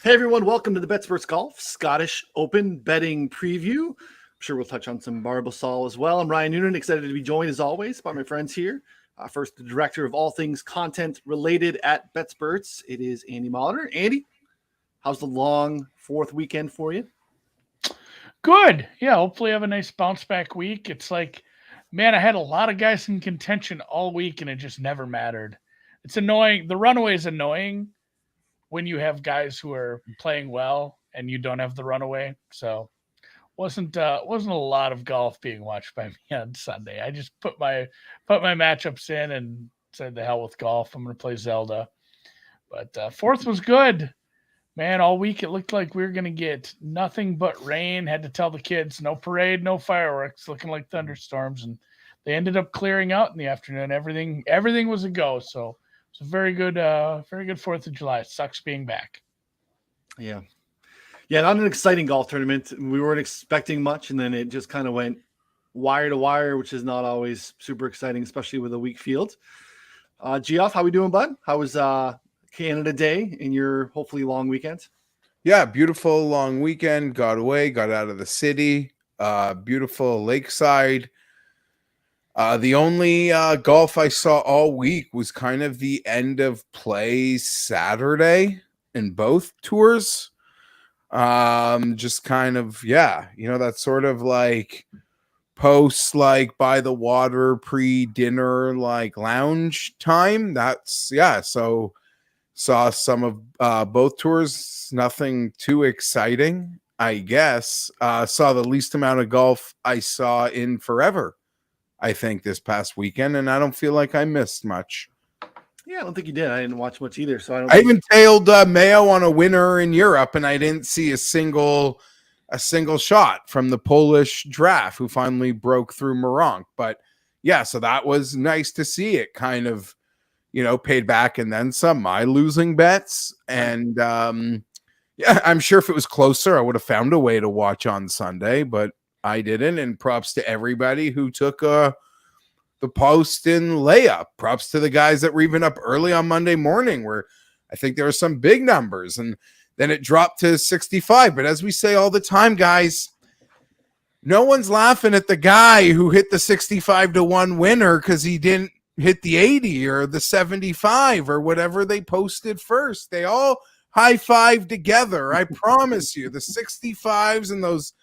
Hey everyone, welcome to the Betsperts Golf Scottish Open betting preview. I'm sure we'll touch on some Barbasol as well. I'm Ryan Noonan, excited to be joined as always by my friends here. First, the director of all things content related at Betsperts. It is Andy Molitor. Andy, how's the long fourth weekend for you? Good. Yeah, hopefully have a nice bounce back week. It's like, man, I had a lot of guys in contention all week and it just never mattered. It's annoying. The runaway is annoying when you have guys who are playing well and you don't have the runaway. So wasn't a lot of golf being watched by me on Sunday. I just put my matchups in and said the hell with golf. I'm going to play Zelda. But fourth was good. Man, all week it looked like we were going to get nothing but rain. Had to tell the kids no parade, no fireworks, looking like thunderstorms, and they ended up clearing out in the afternoon. Everything was a go. So it's a very good 4th of July. It sucks being back. Yeah, not an exciting golf tournament. We weren't expecting much, and then it just kind of went wire to wire, which is not always super exciting, especially with a weak field. Geoff, how we doing, bud? How was Canada Day in your hopefully long weekend? Yeah, beautiful long weekend. Got away, got out of the city. Beautiful lakeside. The only golf I saw all week was kind of the end of play Saturday in both tours. Just kind of, that sort of like post, like by the water, pre-dinner, like lounge time. So saw some of both tours, nothing too exciting, I guess. Saw the least amount of golf I saw in forever, I think, this past weekend, and I don't feel like I missed much. Yeah, I don't think you did. I didn't watch much either, so I even tailed Mayo on a winner in Europe, and I didn't see a single shot from the Polish draft who finally broke through Moronk. But yeah, so that was nice to see. It kind of, paid back and then some. My losing bets, and I'm sure if it was closer, I would have found a way to watch on Sunday, but I didn't. And props to everybody who took the post in layup. Props to the guys that were even up early on Monday morning, where I think there were some big numbers, and then it dropped to 65. But as we say all the time, guys, no one's laughing at the guy who hit the 65-1 winner because he didn't hit the 80 or the 75 or whatever they posted first. They all high-five together. I promise you, the 65s and those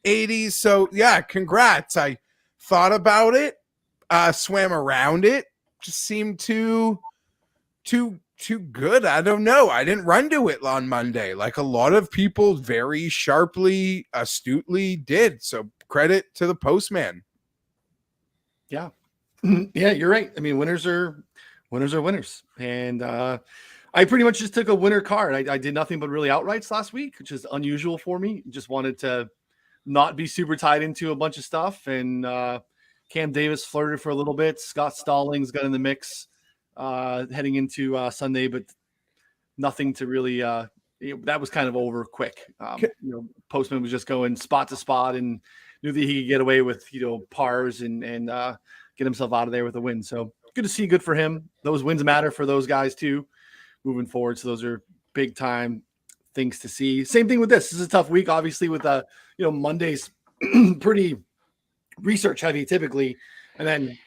80s. So yeah, congrats. I thought about it, swam around it, just seemed too good. I don't know. I didn't run to it on Monday like a lot of people very sharply, astutely did. So credit to the Postman. Yeah. Yeah, you're right. I mean, winners are winners. And I pretty much just took a winner card. I did nothing but really outrights last week, which is unusual for me. Just wanted to not be super tied into a bunch of stuff. And Cam Davis flirted for a little bit. Scott Stallings got in the mix heading into Sunday, but nothing to really that was kind of over quick. Postman was just going spot to spot and knew that he could get away with pars and get himself out of there with a win. So good to see, good for him. Those wins matter for those guys too moving forward. So those are big time things to see. Same thing with this. This is a tough week, obviously, with Monday's pretty research heavy typically, and then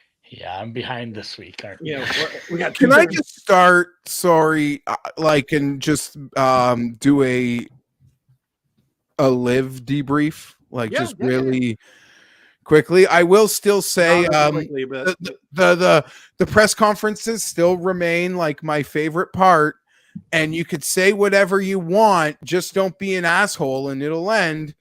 I'm behind this week. We got. Can I just start? Sorry, and just do a live debrief, really quickly. I will still say the press conferences still remain like my favorite part. And you could say whatever you want, just don't be an asshole and it'll end.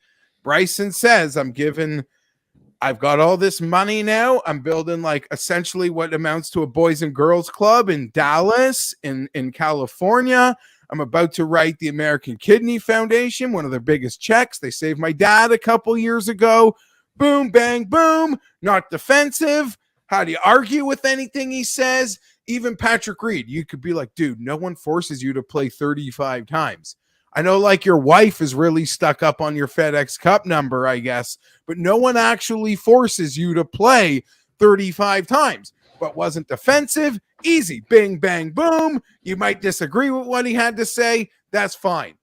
Bryson says, I've got all this money now. I'm building essentially what amounts to a boys and girls club in Dallas, in California. I'm about to write the American Kidney Foundation, one of their biggest checks. They saved my dad a couple years ago. Boom, bang, boom. Not defensive. How do you argue with anything he says? Even Patrick Reed, you could be like, dude, no one forces you to play 35 times. I know your wife is really stuck up on your FedEx Cup number, I guess, but no one actually forces you to play 35 times. But wasn't defensive, easy, bing, bang, boom. You might disagree with what he had to say. That's fine.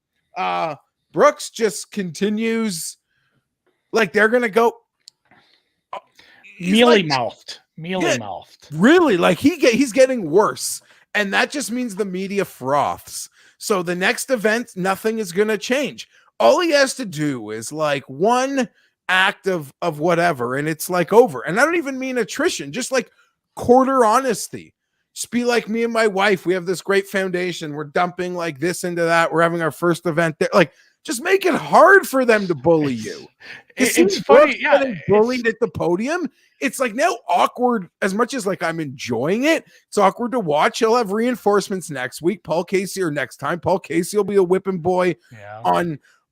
Brooks just continues like they're gonna go Mealy mouthed. Mealy mouthed. Really, like he's getting worse. And that just means the media froths. So the next event, nothing is gonna change. All he has to do is like one act of whatever, and it's like over. And I don't even mean attrition, just like quarter honesty. Just be like me and my wife. We have this great foundation. We're dumping like this into that. We're having our first event there. Like, just make it hard for them to bully you. It's funny, getting bullied at the podium. It's like now awkward. As much as like I'm enjoying it, it's awkward to watch. He'll have reinforcements next week. Paul Casey, or next time, Paul Casey will be a whipping boy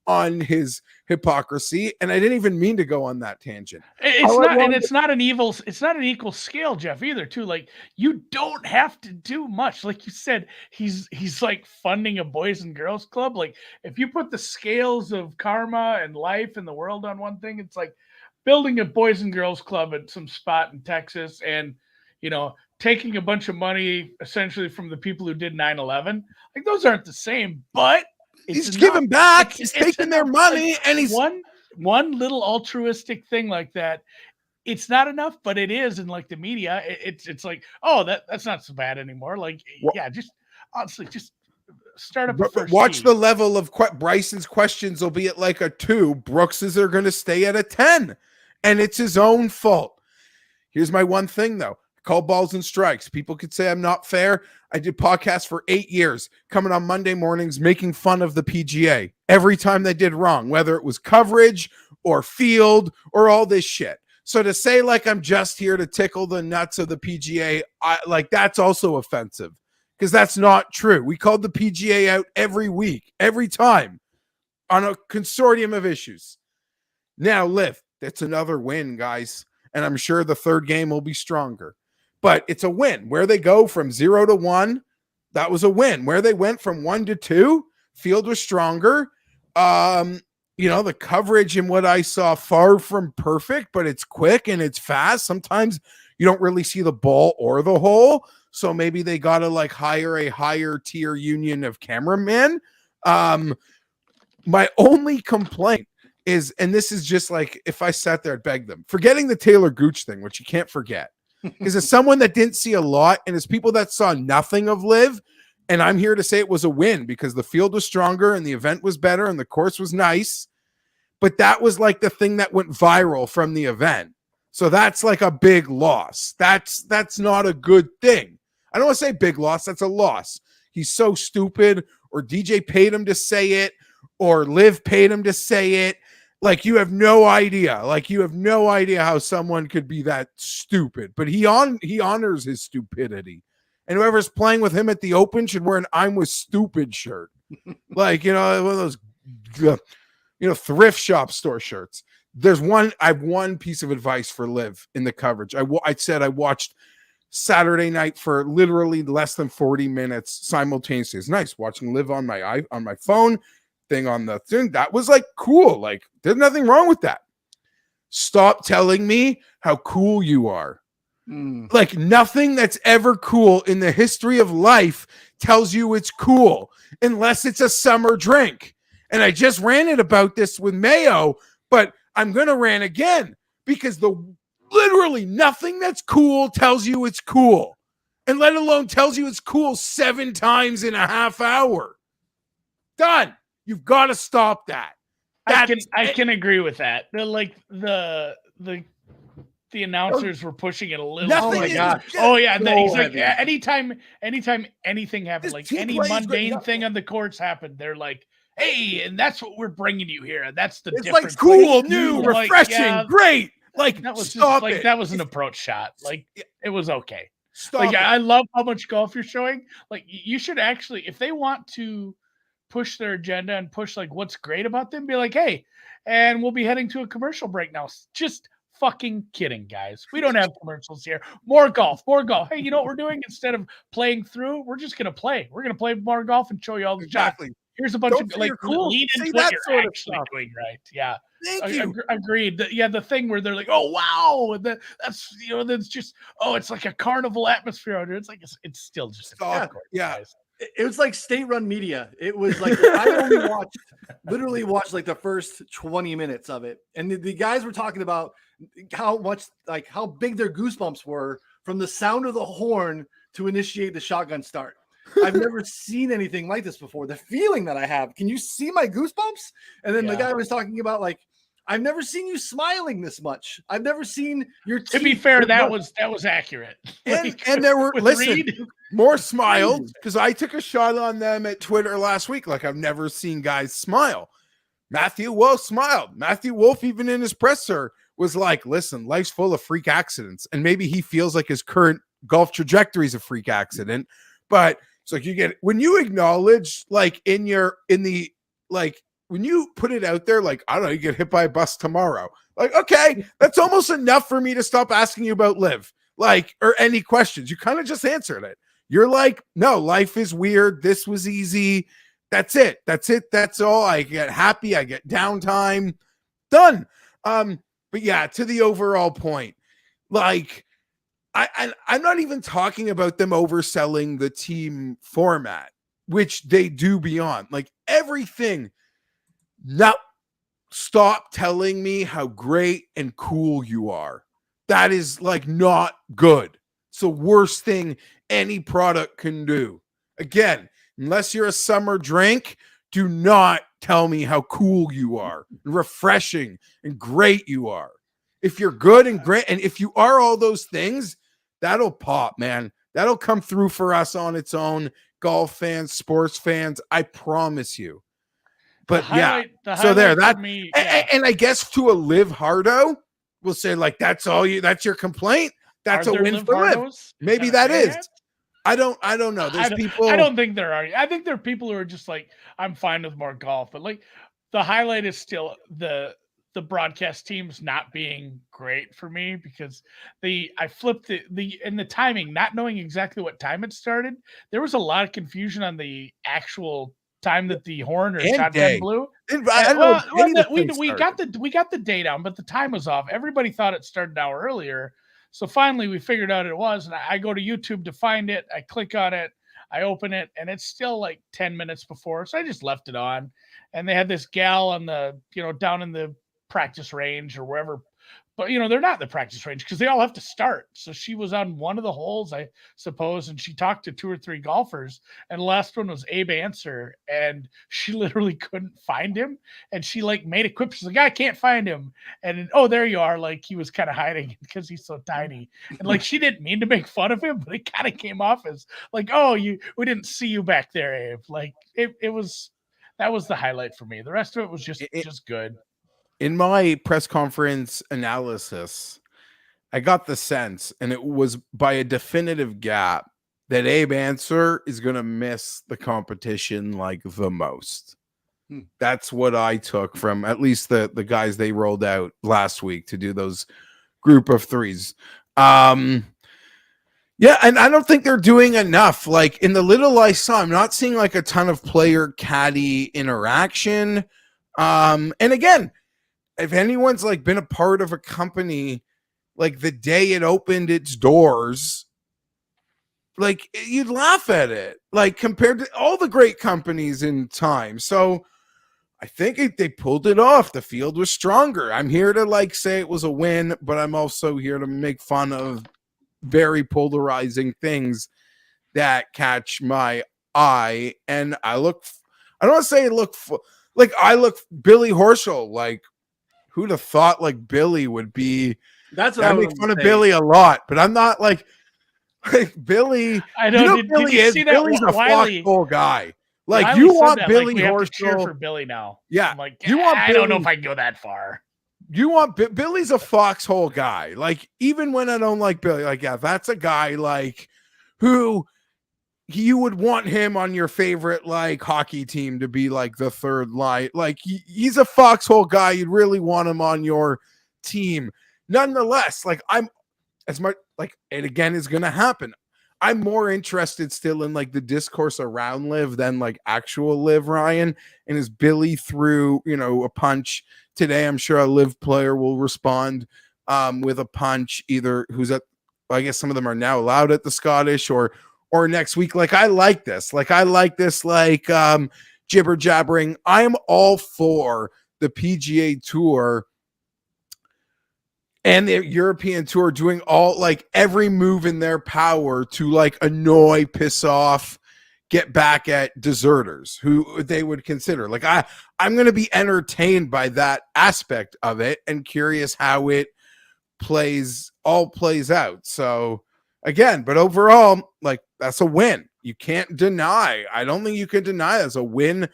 on his hypocrisy. And I didn't even mean to go on that tangent. It's not an equal scale, Geoff, either, too. Like, you don't have to do much. Like you said, he's like funding a boys and girls club. Like, if you put the scales of karma and life and the world on one thing, it's like building a boys and girls club at some spot in Texas and, taking a bunch of money essentially from the people who did 9/11. Like, those aren't the same, but he's giving back. He's taking their money, and he's one little altruistic thing like that. It's not enough, but it is. And like the media, it's like, oh, that's not so bad anymore. Like, just honestly, just start up. Watch the level of Bryson's questions will be at like a 2. Brooks's are going to stay at a 10, and it's his own fault. Here's my one thing though. Call balls and strikes. People could say I'm not fair. I did podcasts for 8 years, coming on Monday mornings, making fun of the PGA every time they did wrong, whether it was coverage or field or all this shit. So to say like I'm just here to tickle the nuts of the PGA, that's also offensive because that's not true. We called the PGA out every week, every time on a consortium of issues. Now, Liv, that's another win, guys. And I'm sure the third game will be stronger. But it's a win. Where they go from 0 to 1, that was a win. Where they went from 1 to 2, field was stronger. The coverage in what I saw, far from perfect, but it's quick and it's fast. Sometimes you don't really see the ball or the hole. So maybe they got to like hire a higher tier union of cameramen. My only complaint is, and this is just like, if I sat there, I'd beg them, forgetting the Taylor Gooch thing, which you can't forget. Because as someone that didn't see a lot, and as people that saw nothing of Liv, and I'm here to say it was a win because the field was stronger and the event was better and the course was nice. But that was like the thing that went viral from the event. So that's like a big loss. That's not a good thing. I don't want to say big loss. That's a loss. He's so stupid, or DJ paid him to say it, or Liv paid him to say it. Like, you have no idea. Like, you have no idea how someone could be that stupid. But he honors his stupidity. And whoever's playing with him at the Open should wear an "I'm with stupid" shirt. Like, one of those, thrift shop store shirts. I have one piece of advice for Liv in the coverage. I said I watched Saturday night for literally less than 40 minutes simultaneously. It's nice watching Liv on my phone. Thing on the thing that was like cool. Like, there's nothing wrong with that. Stop telling me how cool you are. Like, nothing that's ever cool in the history of life tells you it's cool unless it's a summer drink. And I just ranted about this with Mayo, but I'm gonna rant again because literally nothing that's cool tells you it's cool, and let alone tells you it's cool 7 times in a half hour. Done. You've got to stop that. I can agree with that. The announcers were pushing it a little. Oh my gosh! Oh yeah, he's like, anytime anything happens, like any mundane thing on the courts happened, they're like, hey, and that's what we're bringing you here. And that's the difference. Like cool, new, refreshing, great. Like, that was stop just, it. That was an approach shot. Like, it was okay. Stop like, it. I love how much golf you're showing. Like, you should actually, if they want to push their agenda and push like what's great about them, be like, hey, and we'll be heading to a commercial break now. Just fucking kidding, guys. We don't have commercials here. More golf. Hey, you know what we're doing? Instead of playing through, we're just gonna play. We're gonna play more golf and show you all the exactly. shots. Here's a bunch Don't of like cool. lean into that what you're sort actually of doing right. Yeah. Thank you. Agreed. The thing where they're like, oh wow, and that's just, oh, it's like a carnival atmosphere out here. It's like it's still just yeah. it was like state-run media. It was like I only literally watched like the first 20 minutes of it, and the guys were talking about how big their goosebumps were from the sound of the horn to initiate the shotgun start. I've never seen anything like this before. The feeling that I have. Can you see my goosebumps? And then the guy was talking about like, I've never seen you smiling this much. I've never seen your teeth. To be fair, that was accurate. And there were more smiles because I took a shot on them at Twitter last week. Like I've never seen guys smile. Matthew Wolf smiled. Matthew Wolf, even in his presser, was like, listen, life's full of freak accidents. And maybe he feels like his current golf trajectory is a freak accident. But it's like when you acknowledge, like when you put it out there, like, I don't know, you get hit by a bus tomorrow. Like, okay, that's almost enough for me to stop asking you about live, like, or any questions. You kind of just answered it. You're like, no, life is weird. This was easy. That's it. That's all. I get happy. I get downtime. Done. But yeah, to the overall point, like, I'm not even talking about them overselling the team format, which they do beyond. Like everything. Now, stop telling me how great and cool you are. That is like not good. It's the worst thing any product can do. Again, unless you're a summer drink, do not tell me how cool you are, refreshing and great you are. If you're good and great, and if you are all those things, that'll pop, man. That'll come through for us on its own. Golf fans, sports fans, I promise you. But so there, that me, and I guess to a Liv Hardo, we'll say like that's your complaint. That's a win for Liv. Maybe that is. I don't know. There's people. I don't think there are. I think there are people who are just like, I'm fine with more golf, but like the highlight is still the broadcast teams not being great for me because I flipped the timing, not knowing exactly what time it started. There was a lot of confusion on the actual time that the horn or shotgun blew. We got the day down, but the time was off. Everybody thought it started an hour earlier. So finally we figured out it was, and I go to YouTube to find it. I click on it, I open it, and it's still like 10 minutes before. So I just left it on. And they had this gal on the, down in the practice range or wherever, but they're not in the practice range because they all have to start. So she was on one of the holes, I suppose, and she talked to 2 or 3 golfers, and the last one was Abe Answer, and she literally couldn't find him, and she like made a quip. She's like, I can't find him, and oh, there you are. Like he was kind of hiding because he's so tiny, and like she didn't mean to make fun of him, but it kind of came off as like, oh, we didn't see you back there, Abe. Like that was the highlight for me. The rest of it was just good. In my press conference analysis, I got the sense, and it was by a definitive gap, that Abe Answer is going to miss the competition like the most. That's what I took from at least the guys they rolled out last week to do those group of threes. Yeah, and I don't think they're doing enough. Like in the little I saw, I'm not seeing like a ton of player caddy interaction. And again, if anyone's like been a part of a company, like the day it opened its doors, like you'd laugh at it, like compared to all the great companies in time. So I think they pulled it off. The field was stronger. I'm here to like say it was a win, but I'm also here to make fun of very polarizing things that catch my eye. And I don't want to say I look Billy Horschel, like, who'd have thought like Billy would be? That's what I make fun of Billy a lot, but I'm not like Billy. I know, Billy is. Billy's a foxhole guy. Like Wiley you want Billy Horschel? Cheer for Billy now. Yeah, I'm like you want. I don't know if I can go that far. You want Billy's a foxhole guy. Like even when I don't like Billy, like that's a guy like who. You would want him on your favorite like hockey team to be like the third line. Like he's a foxhole guy. You'd really want him on your team. Nonetheless, like I'm as much like it again is going to happen. I'm more interested still in like the discourse around Liv than like actual Liv, Ryan. And as Billy threw, a punch today, I'm sure a Liv player will respond with a punch either I guess some of them are now allowed at the Scottish or or next week. Like, I like this. Like, jibber jabbering. I'm all for the PGA Tour and the European Tour doing all, like, every move in their power to, like, annoy, piss off, get back at deserters who they would consider. Like, I'm going to be entertained by that aspect of it and curious how it plays out. So again, but overall, like, that's a win. You can't deny. I don't think you can deny that's a win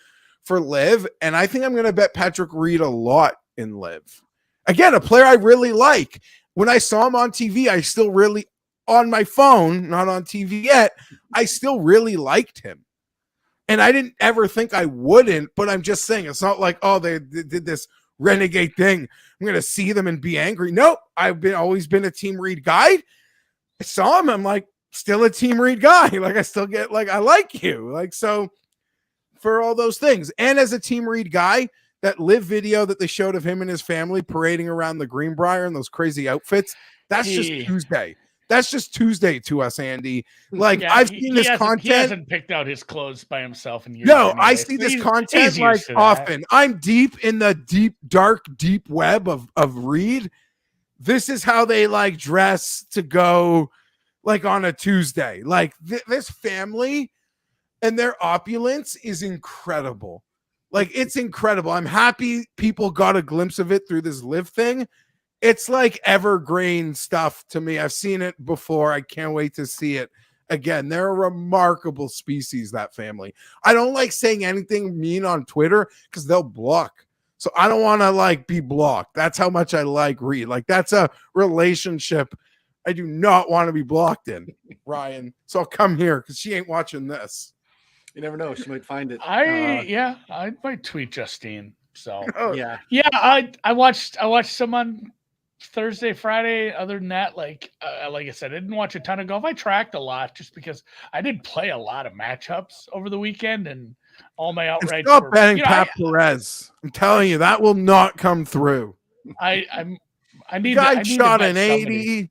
for Liv. And I think I'm going to bet Patrick Reed a lot in Liv. Again, a player I really like. When I saw him on TV, I still really, on my phone, not on TV yet, I still really liked him. And I didn't ever think I wouldn't, but I'm just saying, it's not like, oh, they did this renegade thing, I'm going to see them and be angry. Nope. I've always been a Team Reed guy. I saw him. I'm like, still a Team Reed guy. Like, I still get, like, I like you. Like, so for all those things. And as a Team Reed guy, that live video that they showed of him and his family parading around the Greenbrier in those crazy outfits, that's just Tuesday. That's just Tuesday to us, Andy. Like, yeah, I've seen this content. He hasn't picked out his clothes by himself in years. No, anyway. I see this content like often. I'm deep in the dark web of Reed. This is how they, like, dress to go, like, on a Tuesday. Like, this family and their opulence is incredible. Like, it's incredible. I'm happy people got a glimpse of it through this live thing. It's like evergreen stuff to me. I've seen it before. I can't wait to see it again. They're a remarkable species, that family. I don't like saying anything mean on Twitter because they'll block. So I don't want to, like, be blocked. That's how much I like Reed. Like, that's a relationship I do not want to be blocked in, Ryan. So I'll come here because she ain't watching this. You never know. She might find it. I might tweet Justine. So yeah. I watched some on Thursday, Friday. Other than that, like I said, I didn't watch a ton of golf. I tracked a lot just because I did play a lot of matchups over the weekend, and all my outrights. Stop betting Pat Perez. I'm telling you, that will not come through. I need. Guy shot an 80.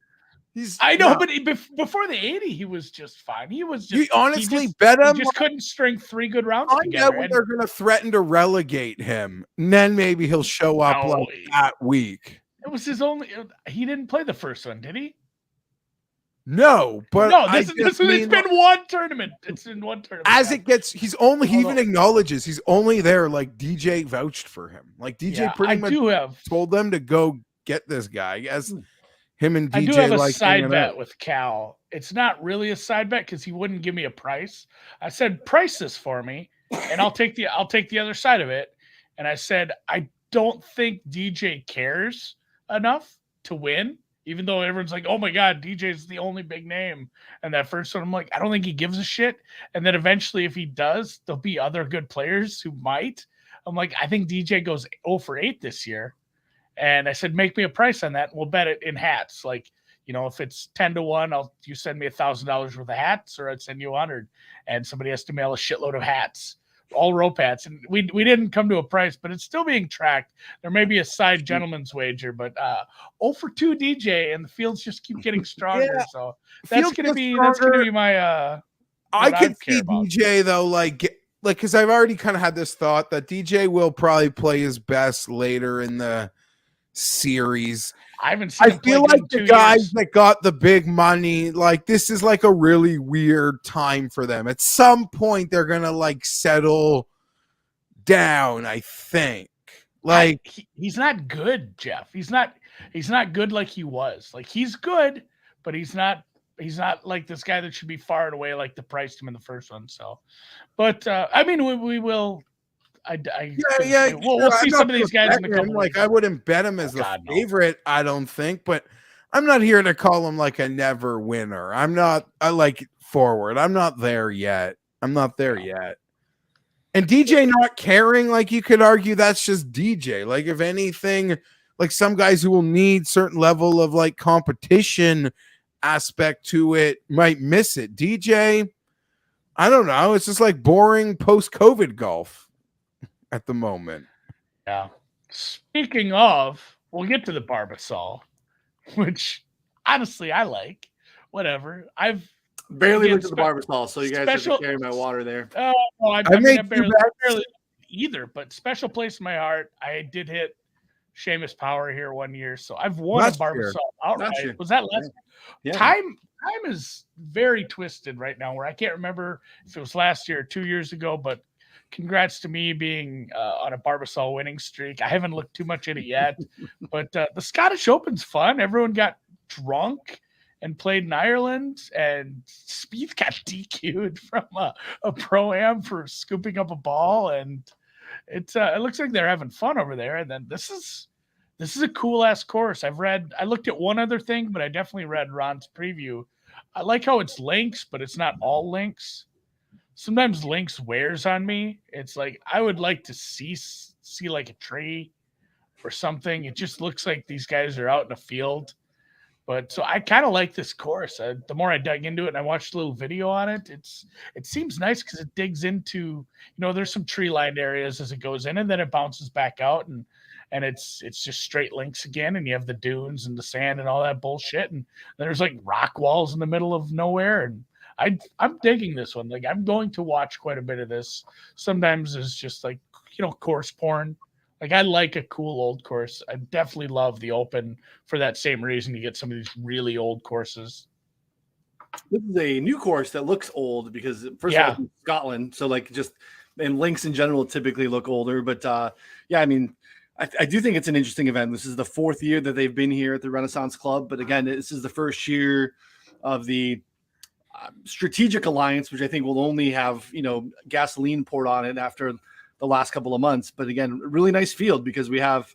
I know, but before the 80, he was just fine. He was just. You honestly bet him. He just couldn't string 3 good rounds together. When they're going to threaten to relegate him, and then maybe he'll show up like that week. It was his only. He didn't play the first one, did he? No, but it's been one tournament. It's in one tournament. As it gets, he even acknowledges he's only there. Like, DJ vouched for him. Like, DJ pretty much told them to go get this guy. As him and DJ, I do have a side bet with Cal. It's not really a side bet because he wouldn't give me a price. I said, price this for me, and I'll take the other side of it. And I said, I don't think DJ cares enough to win, even though everyone's like, oh my God, DJ's the only big name. And that first one, I'm like, I don't think he gives a shit. And then eventually, if he does, there'll be other good players who might. I'm like, I think DJ goes 0 for 8 this year. And I said, make me a price on that. We'll bet it in hats. Like, if it's 10-1, you send me $1,000 worth of hats, or I'd send you 100. And somebody has to mail a shitload of hats, all rope hats. And we didn't come to a price, but it's still being tracked. There may be a side gentleman's wager, but 0 for 2 DJ, and the fields just keep getting stronger. Yeah. So that's gonna be my. I could see DJ though, because I've already kind of had this thought that DJ will probably play his best later in the series. I feel like the guys that got the big money, like, this is like a really weird time for them. At some point they're gonna, like, settle down, I think. Like, he's not good, Geoff. He's not good like he was. Like, he's good, but he's not like this guy that should be far and away like the priced him in the first one. So, but I mean, we will. We'll see some of these guys in the couple. Like, I wouldn't bet him as a favorite, I don't think, but I'm not here to call him like a never winner. I like forward. I'm not there yet. And DJ not caring, like, you could argue that's just DJ. Like, if anything, like, some guys who will need certain level of, like, competition aspect to it might miss it. DJ, I don't know. It's just like boring post-COVID golf at the moment. Yeah. Speaking of, we'll get to the Barbasol, which honestly I like. Whatever. Barely Again, looked at the Barbasol, so you guys have special- to carry my water there. Oh, no, I made mean, I two barely bets. either, but special place in my heart. I did hit Seamus Power here one year, so I've won Last a year. Barbasol outright. Last year. Was that last? Yeah. Time is very twisted right now, where I can't remember if it was last year or 2 years ago, but congrats to me being on a Barbasol winning streak. I haven't looked too much at it yet, but the Scottish Open's fun. Everyone got drunk and played in Ireland, and Spieth got DQ'd from a pro-am for scooping up a ball, and it looks like they're having fun over there. And then this is a cool ass course. I looked at one other thing, but I definitely read Ron's preview. I like how it's links, but it's not all links. Sometimes links wears on me. It's like I would like to see like a tree or something. It just looks like these guys are out in a field. But so I kind of like this course. The more I dug into it and I watched a little video on it, it seems nice because it digs into, there's some tree lined areas as it goes in, and then it bounces back out, and it's just straight links again, and you have the dunes and the sand and all that bullshit, and there's like rock walls in the middle of nowhere, and I'm digging this one. Like I'm going to watch quite a bit of this. Sometimes it's just like course porn. Like I like a cool old course. I definitely love the Open for that same reason. You get some of these really old courses. This is a new course that looks old because first of all, it's in Scotland, so like and links in general typically look older. But I mean, I do think it's an interesting event. This is the 4th year that they've been here at the Renaissance Club, but again, this is the first year of the strategic alliance, which I think will only have gasoline poured on it after the last couple of months. But again, really nice field because we have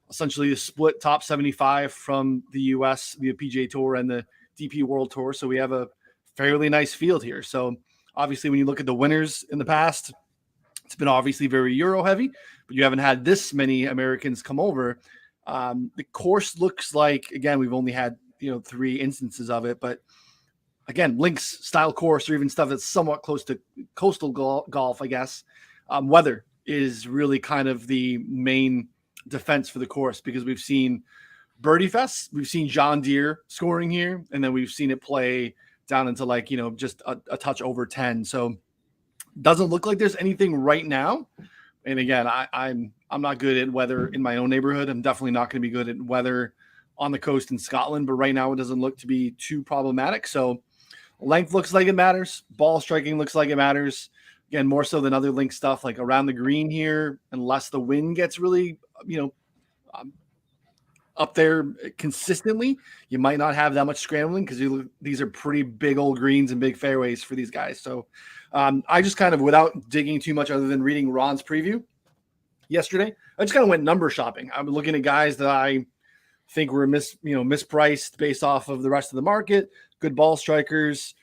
essentially a split top 75 from the US, the PGA Tour and the DP World Tour. So we have a fairly nice field here. So obviously when you look at the winners in the past, it's been obviously very Euro heavy, but you haven't had this many Americans come over. The course looks like, again, we've only had 3 instances of it, but again, links style course, or even stuff that's somewhat close to coastal golf, I guess. Weather is really kind of the main defense for the course because we've seen birdie fests, we've seen John Deere scoring here, and then we've seen it play down into like just a touch over 10. So doesn't look like there's anything right now. And again, I'm not good at weather in my own neighborhood. I'm definitely not going to be good at weather on the coast in Scotland, but right now it doesn't look to be too problematic. So length looks like it matters. Ball striking looks like it matters. Again, more so than other link stuff, like around the green here, unless the wind gets really, up there consistently, you might not have that much scrambling because these are pretty big old greens and big fairways for these guys. So I just kind of, without digging too much other than reading Ron's preview yesterday, I just kind of went number shopping. I'm looking at guys that I think were mispriced based off of the rest of the market, good ball strikers,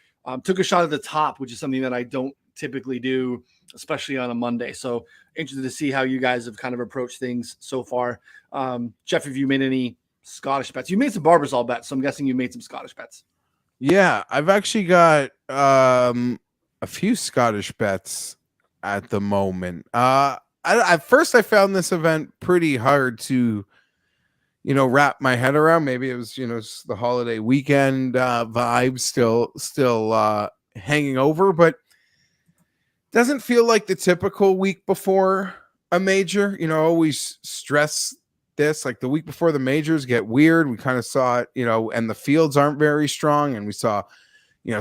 took a shot at the top, which is something that I don't typically do, especially on a Monday. So interested to see how you guys have kind of approached things so far. Geoff, have you made any Scottish bets? You made some Barbasol bets, so I'm guessing you made some Scottish bets. Yeah, I've actually got a few Scottish bets at the moment. At first I found this event pretty hard to wrap my head around. Maybe it was the holiday weekend vibe still hanging over, but doesn't feel like the typical week before a major. Always stress this, like the week before the majors get weird. We kind of saw it, and the fields aren't very strong, and we saw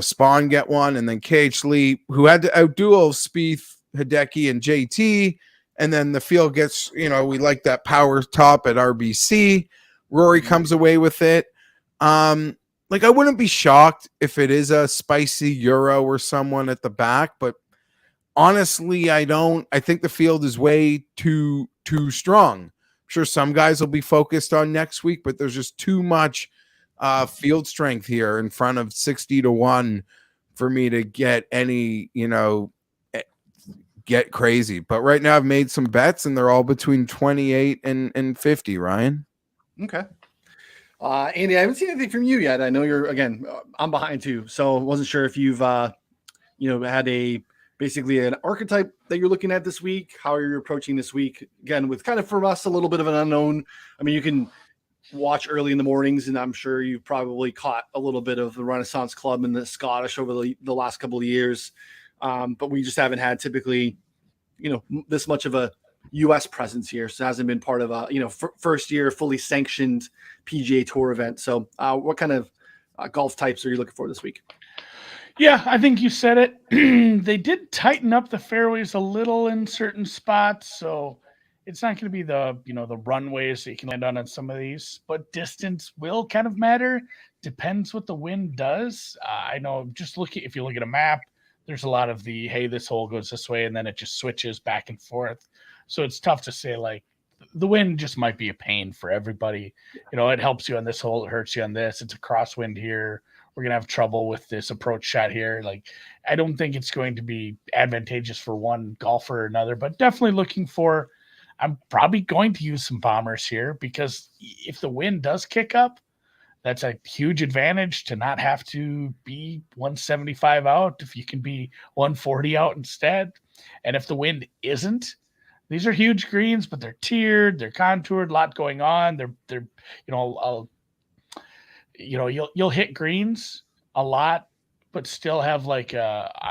Spawn get one, and then KH Lee, who had to outduel Spieth, Hideki, and JT, and then the field gets, we like that power top at RBC. Rory comes away with it. Like I wouldn't be shocked if it is a spicy Euro or someone at the back, but honestly, I think the field is way too strong. I'm sure some guys will be focused on next week, but there's just too much field strength here in front of 60-1 for me to get any, get crazy. But right now I've made some bets and they're all between 28 and 50, Ryan. Okay. Andy, I haven't seen anything from you yet. I know I'm behind too. So I wasn't sure if you've, had basically an archetype that you're looking at this week. How are you approaching this week? Again, with kind of for us a little bit of an unknown. I mean, you can watch early in the mornings, and I'm sure you've probably caught a little bit of the Renaissance Club and the Scottish over the last couple of years. But we just haven't had typically, this much of a U.S. presence here. So it hasn't been part of a, first year fully sanctioned PGA Tour event. So what kind of golf types are you looking for this week? Yeah, I think you said it. They did tighten up the fairways a little in certain spots, so it's not going to be the runways that you can land on some of these, but distance will kind of matter. Depends what the wind does. I know if you look at a map, there's a lot of hey, this hole goes this way, and then it just switches back and forth. So it's tough to say, like, the wind just might be a pain for everybody. It helps you on this hole, it hurts you on this. It's a crosswind here. We're going to have trouble with this approach shot here. Like, I don't think it's going to be advantageous for one golfer or another, but definitely I'm probably going to use some bombers here, because if the wind does kick up, that's a huge advantage to not have to be 175 out if you can be 140 out instead. And if the wind isn't, these are huge greens, but they're tiered, they're contoured, a lot going on. You'll hit greens a lot, but still have like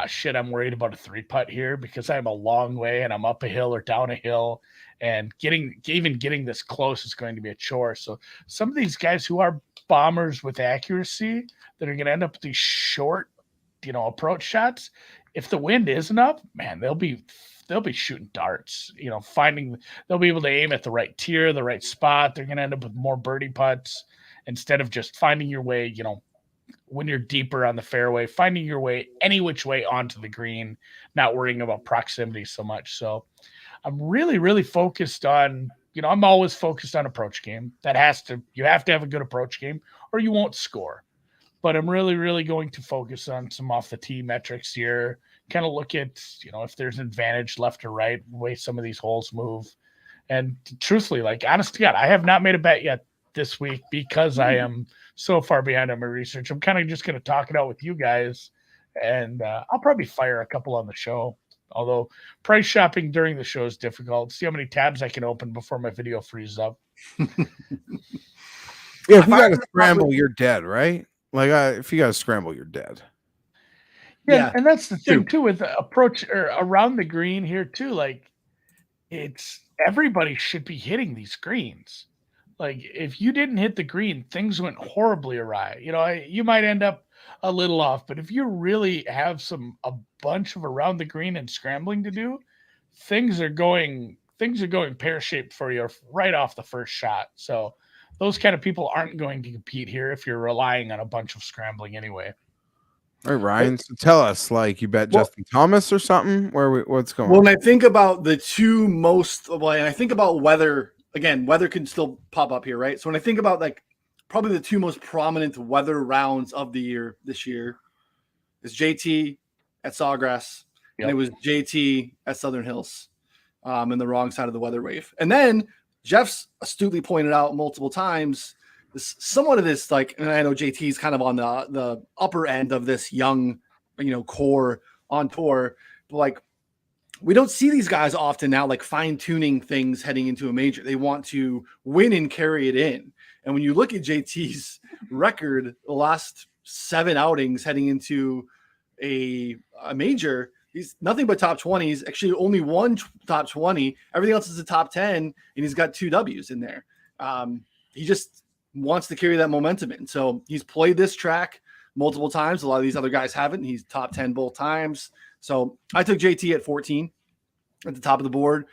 shit, I'm worried about a 3-putt here because I'm a long way and I'm up a hill or down a hill, and getting this close is going to be a chore. So some of these guys who are bombers with accuracy that are going to end up with these short, approach shots, if the wind isn't up, man, they'll be shooting darts, they'll be able to aim at the right tier, the right spot. They're going to end up with more birdie putts instead of just finding your way, when you're deeper on the fairway, finding your way any which way onto the green, not worrying about proximity so much. So I'm really, really focused on, I'm always focused on approach game. You have to have a good approach game or you won't score. But I'm really, really going to focus on some off the tee metrics here, kind of look at, if there's an advantage left or right, the way some of these holes move. And truthfully, like, honest to God, I have not made a bet yet this week because I am so far behind on my research. I'm kind of just going to talk it out with you guys, and I'll probably fire a couple on the show. Although price shopping during the show is difficult. See how many tabs I can open before my video freezes up. Yeah, if you got to scramble, you're dead, right? Like, if you got to scramble, you're dead. Yeah, and that's the thing too with the approach or around the green here too. Like, it's everybody should be hitting these greens. Like, if you didn't hit the green, things went horribly awry. You might end up a little off, but if you really have a bunch of around the green and scrambling to do, things are going pear-shaped for you right off the first shot. So those kind of people aren't going to compete here if you're relying on a bunch of scrambling anyway. All right, Ryan. So tell us, like, you bet Justin Thomas or something? What's going on? Well, when I think about the two most, and I think about weather, again, weather can still pop up here, right? So when I think about, like, probably the two most prominent weather rounds of the year this year is JT at Sawgrass, and it was JT at Southern Hills, in the wrong side of the weather wave. And then Geoff's astutely pointed out multiple times, somewhat of this, like, and I know JT's kind of on the upper end of this young, core on tour, but like, we don't see these guys often now, like fine tuning things heading into a major. They want to win and carry it in. And when you look at JT's record, the last 7 outings heading into a major, he's nothing but top 20s. Actually, only one top 20. Everything else is a top 10, and he's got 2 W's in there. He just wants to carry that momentum in. So he's played this track multiple times. A lot of these other guys haven't. He's top 10 both times. So I took JT at 14 at the top of the board,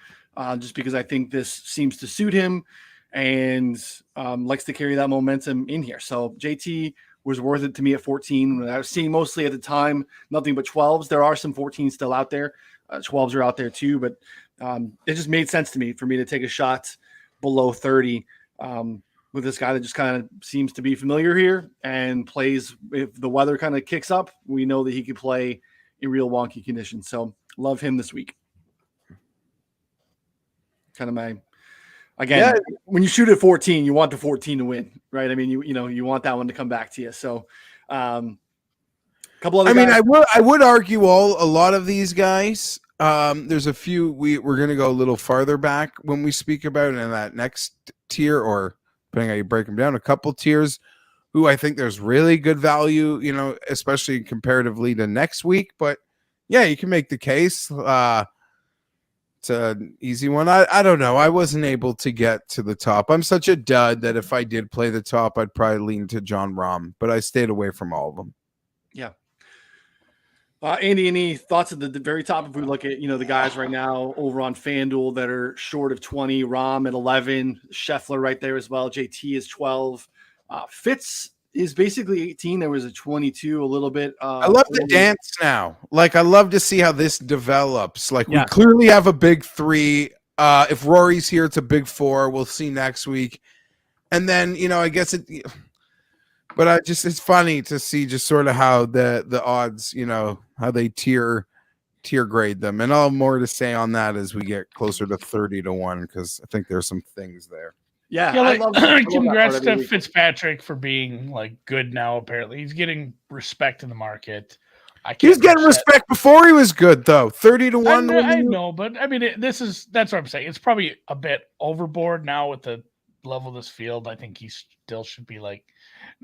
just because I think this seems to suit him and likes to carry that momentum in here. So JT was worth it to me at 14. I was seeing mostly at the time nothing but 12s. There are some 14s still out there. 12s are out there too, but it just made sense to me for me to take a shot below 30 with this guy that just kind of seems to be familiar here and plays. If the weather kind of kicks up, we know that he could play in real wonky conditions. So love him this week. Kind of my, again, when you shoot at 14, you want the 14 to win, right? I mean, you want that one to come back to you. So couple other guys. I would argue a lot of these guys, there's a few we're going to go a little farther back when we speak about it in that next tier or depending how you break them down. A couple tiers who I think there's really good value, especially comparatively to next week. But yeah, you can make the case. It's an easy one. I don't know. I wasn't able to get to the top. I'm such a dud that if I did play the top, I'd probably lean to John Rahm, but I stayed away from all of them. Yeah. Andy, any thoughts at the very top? If we look at, the guys right now over on FanDuel that are short of 20, Rahm at 11, Scheffler right there as well. JT is 12. Fitz is basically 18. There was a 22, a little bit. I love the dance now. Like, I love to see how this develops. Like, Yeah. we clearly have a big 3. If Rory's here, it's a big 4. We'll see next week. And then, I guess but it's funny to see just sort of how the odds, how they tier grade them. And I'll have more to say on that as we get closer to 30 to 1, because I think there's some things there. Yeah, I love congrats to Fitzpatrick for being like good now. Apparently, he's getting respect in the market. He was getting respect before he was good, though. 30 to 1. I know, but I mean, that's what I'm saying. It's probably a bit overboard now with the level of this field. I think he still should be like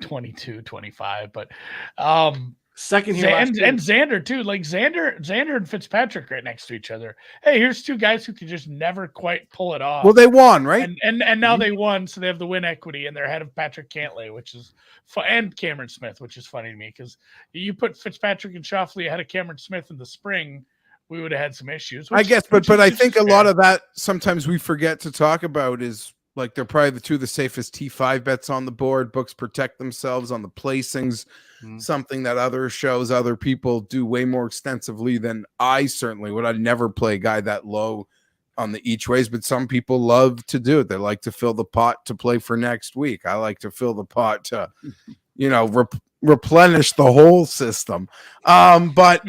22, 25, but second here and Xander too. Like Xander and Fitzpatrick right next to each other. Hey, here's two guys who can just never quite pull it off. Well, they won, right? And now they won, so they have the win equity, and they're ahead of Patrick Cantlay, which is and Cameron Smith, which is funny to me because you put Fitzpatrick and Schauffele ahead of Cameron Smith in the spring, we would have had some issues. I guess, but I think a lot of that sometimes we forget to talk about is like they're probably the two of the safest T5 bets on the board. Books protect themselves on the placings, something that other people do way more extensively than I certainly would. I'd never play a guy that low on the each ways, but some people love to do it. They like to fill the pot to play for next week. I like to fill the pot to, replenish the whole system. But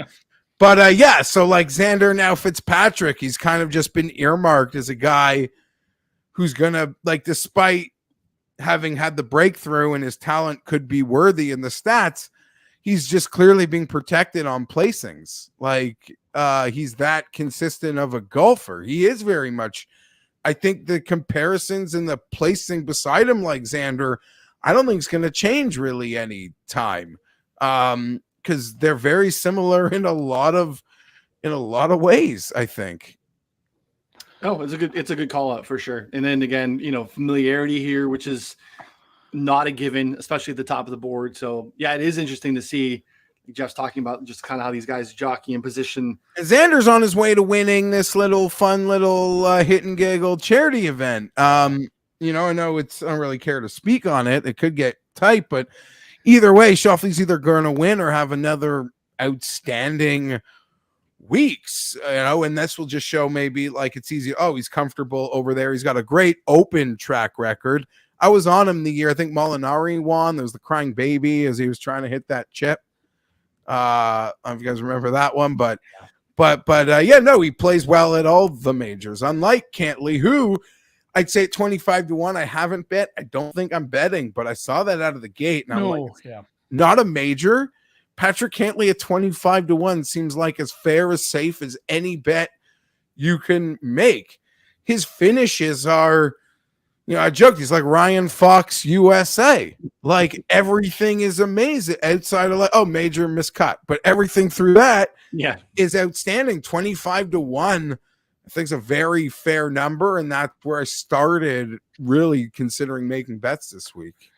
yeah, so like Xander, now Fitzpatrick, he's kind of just been earmarked as a guy who's gonna, like, despite having had the breakthrough and his talent could be worthy in the stats, he's just clearly being protected on placings. Like, he's that consistent of a golfer. He is very much. I think the comparisons in the placing beside him, like Xander, I don't think it's going to change really any time, because they're very similar in a lot of ways, I think. Oh, it's a good call out for sure. And then again, familiarity here, which is not a given, especially at the top of the board. So yeah, it is interesting to see Geoff's talking about just kind of how these guys jockey in position. Xander's on his way to winning this fun little hit and giggle charity event. I know I don't really care to speak on it. It could get tight, but either way, Schauffele's either going to win or have another outstanding weeks, and this will just show maybe like it's easy. Oh, he's comfortable over there. He's got a great open track record. I was on him the year I think Molinari won. There was the crying baby as he was trying to hit that chip. I don't know if you guys remember that one, but he plays well at all the majors. Unlike Cantlay, who I'd say at 25 to 1, I haven't bet. I don't think I'm betting, but I saw that out of the gate, and I'm like, not a major. Patrick Cantlay at 25 to 1 seems like as fair, as safe as any bet you can make. His finishes are, I joked, he's like Ryan Fox USA. Like, everything is amazing outside of major miscut, but everything through that is outstanding. 25 to 1, I think, is a very fair number, and that's where I started really considering making bets this week.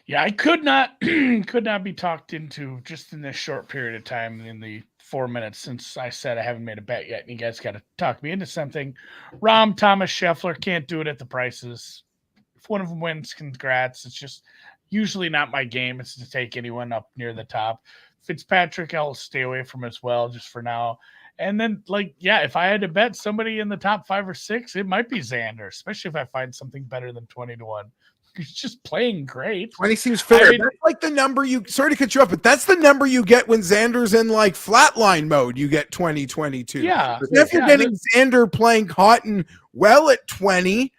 Yeah, I could not be talked into just in this short period of time, in the 4 minutes since I said I haven't made a bet yet, and you guys got to talk me into something. Rahm, Thomas, Scheffler, can't do it at the prices. If one of them wins, congrats. It's just usually not my game. It's to take anyone up near the top. Fitzpatrick, I'll stay away from as well, just for now. And then, if I had to bet somebody in the top 5 or 6, it might be Xander, especially if I find something better than 20 to 1. He's just playing great. 20 seems fair. That's like the number sorry to cut you off, but that's the number you get when Xander's in flatline mode. You get 20, 22. Yeah. If you're getting Xander playing hot and well at 20,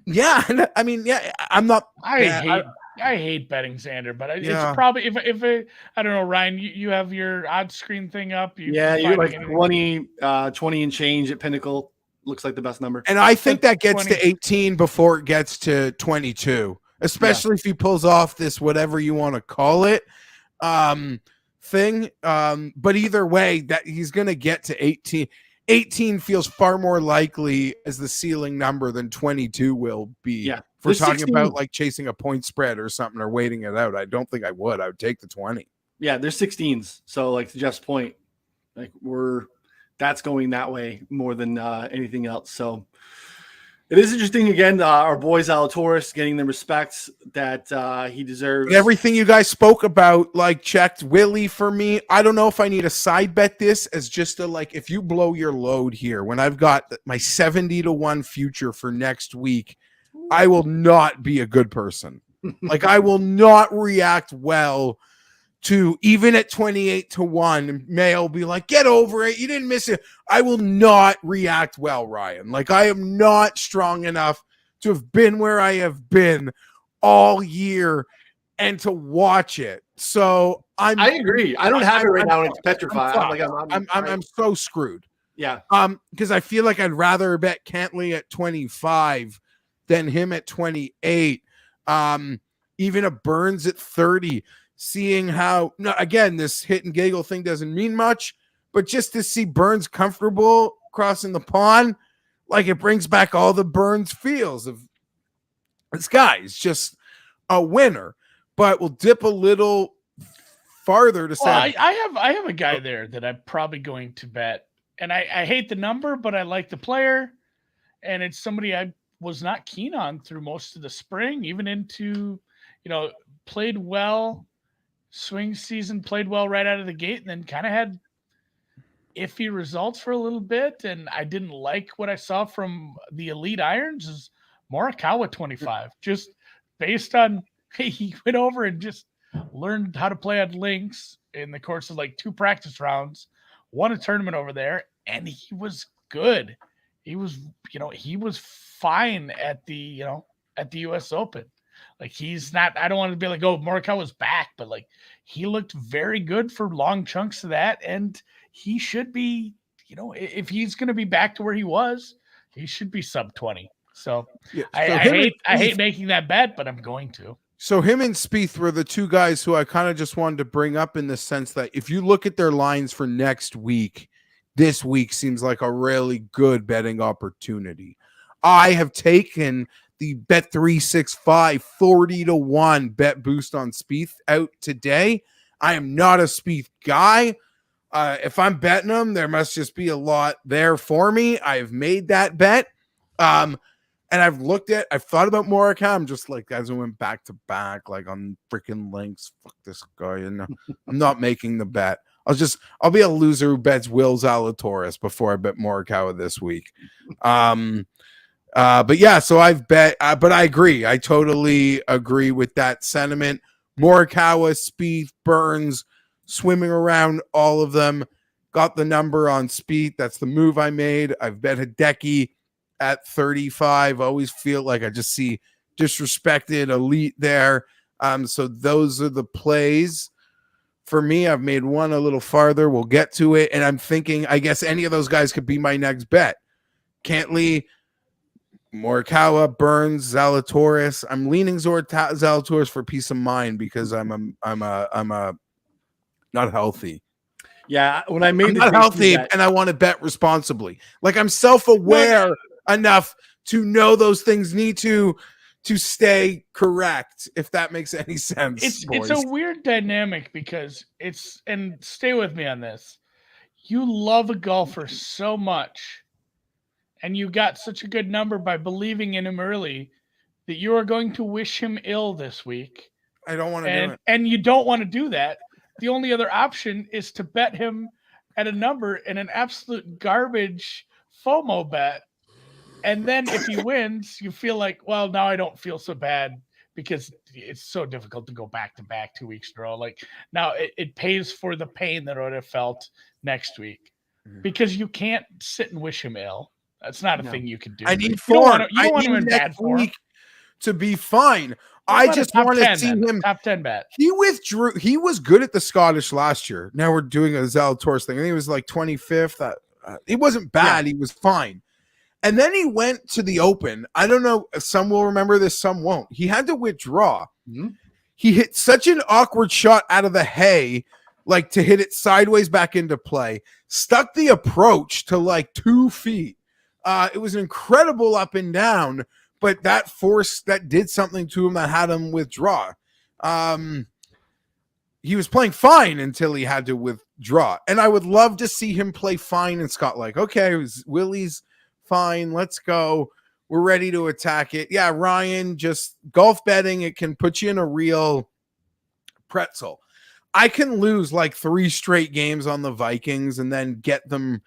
I'm not. I hate betting Xander, but it's probably if I don't know, Ryan, you have your odds screen thing up. You're like 20 and change at Pinnacle. looks like the best number. And I think that gets 20. to 18 before it gets to 22, especially if he pulls off this whatever you want to call it thing. But either way, that he's going to get to 18. 18 feels far more likely as the ceiling number than 22 will be. Yeah. If we're There's talking 16. about like chasing a point spread or something or waiting it out, I don't think I would. I would take the 20. Yeah, there's 16s. So like to Jeff's point, like that's going that way more than anything else. So it is interesting. Again, our boy Zalatoris getting the respect that he deserves. And everything you guys spoke about, like checked Willie for me. I don't know if I need a side bet this as just a, like, if you blow your load here, when I've got my 70-1 future for next week, I will not be a good person. Like I will not react well to even at 28-1, Mayo will be like, get over it. You didn't miss it. I will not react well, Ryan. Like I am not strong enough to have been where I have been all year and to watch it. So I agree. I don't have it right now and it's petrified. I'm so screwed. Yeah. Because I feel like I'd rather bet Cantley at 25 than him at 28. Even a Burns at 30. Seeing how, again, this hit and giggle thing doesn't mean much, but just to see Burns comfortable crossing the pond, like it brings back all the Burns feels of this guy is just a winner. But we'll dip a little farther to say, I have a guy there that I'm probably going to bet, and I hate the number, but I like the player, and it's somebody I was not keen on through most of the spring, even into, played well. Swing season, played well right out of the gate, and then kind of had iffy results for a little bit. And I didn't like what I saw from the elite irons. Is Morikawa 25, just based on he went over and just learned how to play on links in the course of like 2 practice rounds, won a tournament over there, and he was good. He was, he was fine at the US Open. Like he's not, I don't want to be like, oh, Morikawa's back, but like he looked very good for long chunks of that. And he should be, if he's going to be back to where he was, he should be sub 20. So, yeah, I hate making that bet, but I'm going to. So him and Spieth were the two guys who I kind of just wanted to bring up in the sense that if you look at their lines for next week, this week seems like a really good betting opportunity. I have taken the Bet365 40-1 bet boost on Spieth out today. I am not a Spieth guy. If I'm betting them, there must just be a lot there for me. I've made that bet. And I've thought about Morikawa. I'm just like, guys, I went back to back, like on freaking links. Fuck this guy. And I'm not making the bet. I'll be a loser who bets Will Zalatoris before I bet Morikawa this week. But yeah, so I've bet, but I agree. I totally agree with that sentiment. Morikawa, Spieth, Burns, swimming around all of them. Got the number on Spieth. That's the move I made. I've bet Hideki at 35. Always feel like I just see disrespected elite there. So those are the plays. For me, I've made one a little farther. We'll get to it. And I'm thinking, I guess any of those guys could be my next bet. Cantley, Morikawa, Burns, Zalatoris. I'm leaning toward Zalatoris for peace of mind because I'm not healthy. Yeah, when I made not healthy and I want to bet responsibly. Like I'm self-aware enough to know those things need to stay correct, if that makes any sense. It's a weird dynamic because and stay with me on this. You love a golfer so much. And you got such a good number by believing in him early that you are going to wish him ill this week. I don't want to do it. And you don't want to do that. The only other option is to bet him at a number in an absolute garbage FOMO bet. And then if he wins, you feel like, well, now I don't feel so bad because it's so difficult to go back to back 2 weeks in a row. Like now it pays for the pain that I would have felt next week because you can't sit and wish him ill. That's not a thing you can do. I need form. You don't want him in bad form to be fine. I just want to see him top 10 bet. He withdrew. He was good at the Scottish last year. Now we're doing a Zalatoris thing. I think it was like 25th. He wasn't bad. Yeah. He was fine. And then he went to the Open. I don't know. Some will remember this, some won't. He had to withdraw. Mm-hmm. He hit such an awkward shot out of the hay, like to hit it sideways back into play. Stuck the approach to like 2 feet. It was incredible up and down, but that did something to him that had him withdraw. He was playing fine until he had to withdraw. And I would love to see him play fine and Scott like, okay, Willie's fine. Let's go. We're ready to attack it. Yeah, Ryan, just golf betting, it can put you in a real pretzel. I can lose like 3 straight games on the Vikings and then get them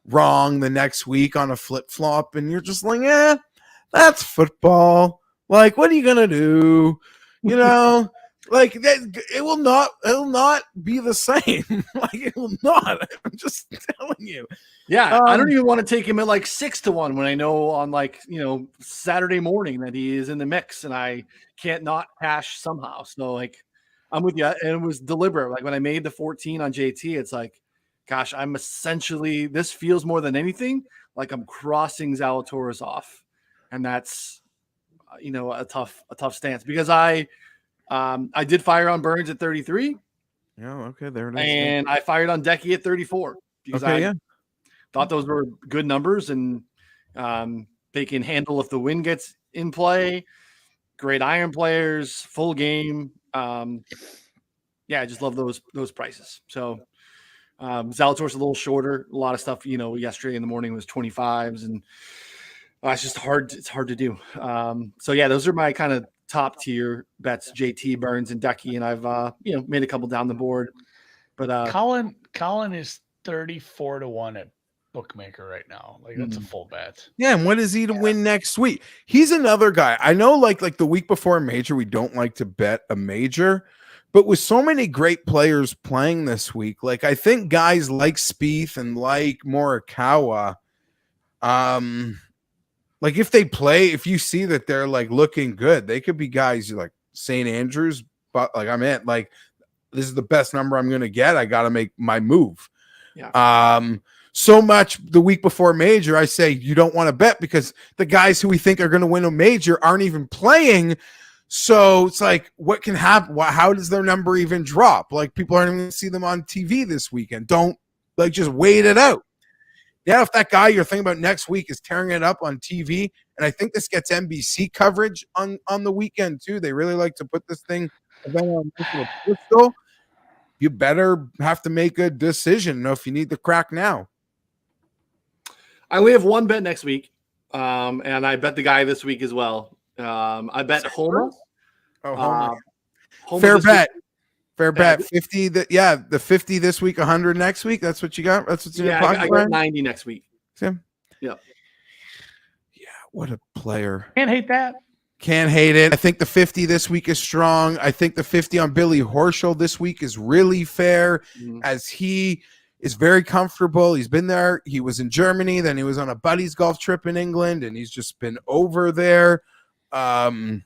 wrong the next week on a flip-flop. And you're just like, that's football. Like, what are you going to do? You know? Like it will not be the same. Like it will not. I'm just telling you. Yeah, I don't even want to take him at like 6-1 when I know on like Saturday morning that he is in the mix and I can't not cash somehow. So like I'm with you, and it was deliberate. Like when I made the 14 on JT, it's like, gosh, I'm essentially this feels more than anything like I'm crossing Zalatoris off, and that's a tough stance because I did fire on Burns at 33. Yeah, okay, there it is. And I fired on Decky at 34 because thought those were good numbers, and they can handle if the wind gets in play. Great iron players, full game. I just love those prices. So Zalatoris a little shorter. A lot of stuff, yesterday in the morning was 25s, and it's just hard. It's hard to do. Those are my kind of top tier bets: JT, Burns, and Ducky, and I've made a couple down the board. But Colin is 34-1 at bookmaker right now. Like that's a full bet. Yeah, and what is he to win next week? He's another guy. I know, like the week before a major, we don't like to bet a major, but with so many great players playing this week, like I think guys like Spieth and like Morikawa, like if you see that they're like looking good, they could be guys like St. Andrews, but like I'm in, like this is the best number I'm going to get. I got to make my move. Yeah. So much the week before major, I say you don't want to bet because the guys who we think are going to win a major aren't even playing. So it's like, what can happen? How does their number even drop? Like people aren't even going to see them on TV this weekend. Don't just wait it out. Yeah, if that guy you're thinking about next week is tearing it up on TV, and I think this gets NBC coverage on the weekend too. They really like to put this thing on Bristol. You better have to make a decision. If you need the crack now. I only have one bet next week, and I bet the guy this week as well. I bet Homa. Homa. Fair bet. Week. Fair bet. 50. The 50 this week, 100 next week. That's what you got. That's what's in your pocket. I got 90 next week. Sam? Yeah. Yeah. What a player. Can't hate that. Can't hate it. I think the 50 this week is strong. I think the 50 on Billy Horschel this week is really fair, as he is very comfortable. He's been there. He was in Germany. Then he was on a buddy's golf trip in England, and he's just been over there. And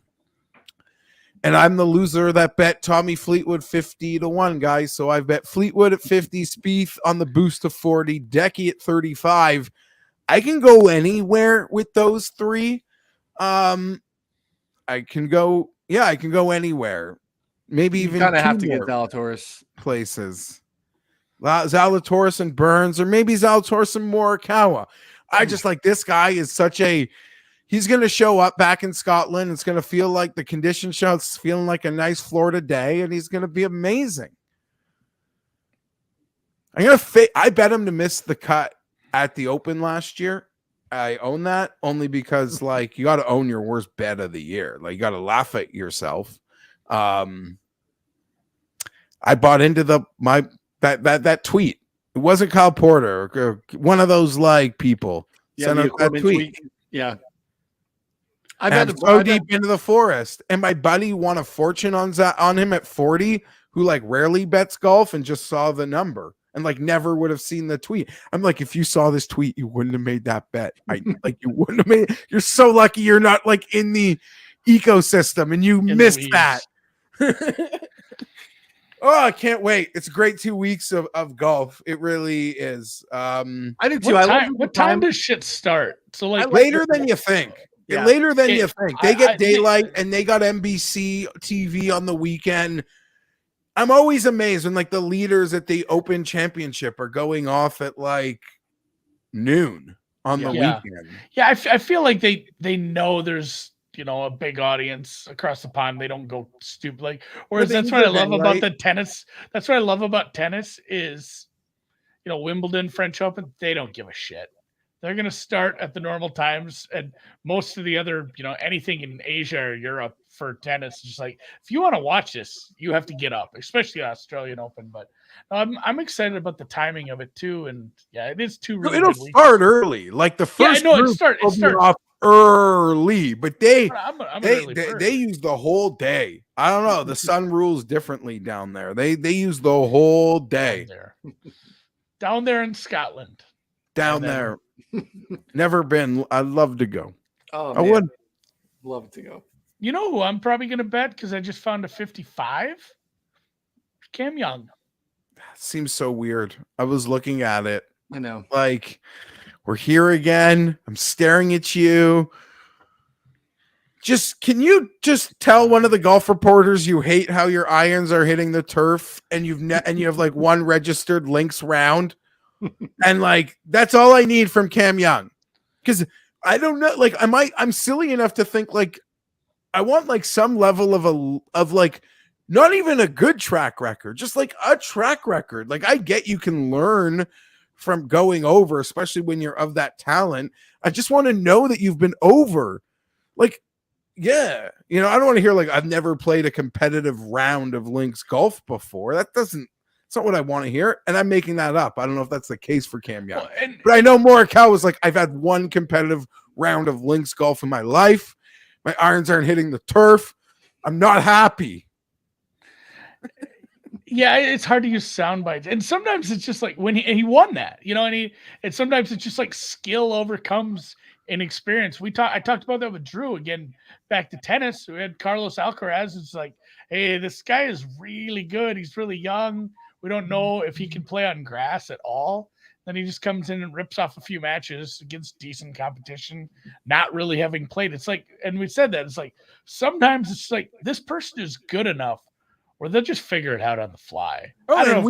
I'm the loser that bet Tommy Fleetwood 50-1, guys. So I bet Fleetwood at 50, Spieth on the boost to 40, Decky at 35. I can go anywhere with those three. I can go anywhere. Maybe even kind of have to get Zalatoris places. Zalatoris and Burns, or maybe Zalatoris and Morikawa. I just like this guy is he's going to show up back in Scotland. It's going to feel like the condition shows feeling like a nice Florida day, and he's going to be amazing. I bet him to miss the cut at the Open last year. I own that only because like you got to own your worst bet of the year. Like you got to laugh at yourself. I bought into that tweet. It wasn't Kyle Porter, one of those like people. Yeah, sent out that tweet. Yeah. I bet so deep into the forest, and my buddy won a fortune on him at 40, who like rarely bets golf and just saw the number and like never would have seen the tweet. I'm like, if you saw this tweet, you wouldn't have made that bet. You wouldn't have made. You're so lucky you're not like in the ecosystem and you missed that. Oh, I can't wait. It's a great 2 weeks of golf. It really is. I do too. I love What time does shit start? So like later than you think. Yeah. Later than you think. They get daylight they- and they got NBC TV on the weekend. I'm always amazed when like the leaders at the Open Championship are going off at like noon on the weekend. Yeah, I feel like they know there's a big audience across the pond. They don't go stupid. Like, whereas that's what I love about the tennis. That's what I love about tennis is, Wimbledon, French Open. They don't give a shit. They're gonna start at the normal times, and most of the other, anything in Asia or Europe for tennis, just like if you want to watch this, you have to get up, especially Australian Open. But I'm excited about the timing of it too, and it is two really. It'll start early, like the first. It starts off early, but they use the whole day. I don't know. The sun rules differently down there. They use the whole day down there in Scotland. Down there. Never been. I'd love to go. Oh, I would love to go. You know who I'm probably going to bet because I just found a 55? Cam Young. Seems so weird. I was looking at it. I know. Like, we're here again. I'm staring at you. Can you just tell one of the golf reporters you hate how your irons are hitting the turf and you have like one registered links round? And like that's all I need from Cam Young, because I don't know, like I'm silly enough to think like I want like some level of like not even a good track record, just like a track record. Like I get you can learn from going over, especially when you're of that talent. I just want to know that you've been over. Like, I don't want to hear like I've never played a competitive round of links golf before. It's not what I want to hear, and I'm making that up. I don't know if that's the case for Cam Young. But I know Morikawa was like, I've had one competitive round of links golf in my life. My irons aren't hitting the turf. I'm not happy. Yeah, it's hard to use sound bites. And sometimes it's just like when he won that, and sometimes it's just like skill overcomes inexperience. I talked about that with Drew again, back to tennis. We had Carlos Alcaraz. It's like, hey, this guy is really good. He's really young. We don't know if he can play on grass at all. Then he just comes in and rips off a few matches against decent competition, not really having played. It's like, and we said that, it's like, sometimes it's like this person is good enough where they'll just figure it out on the fly. I don't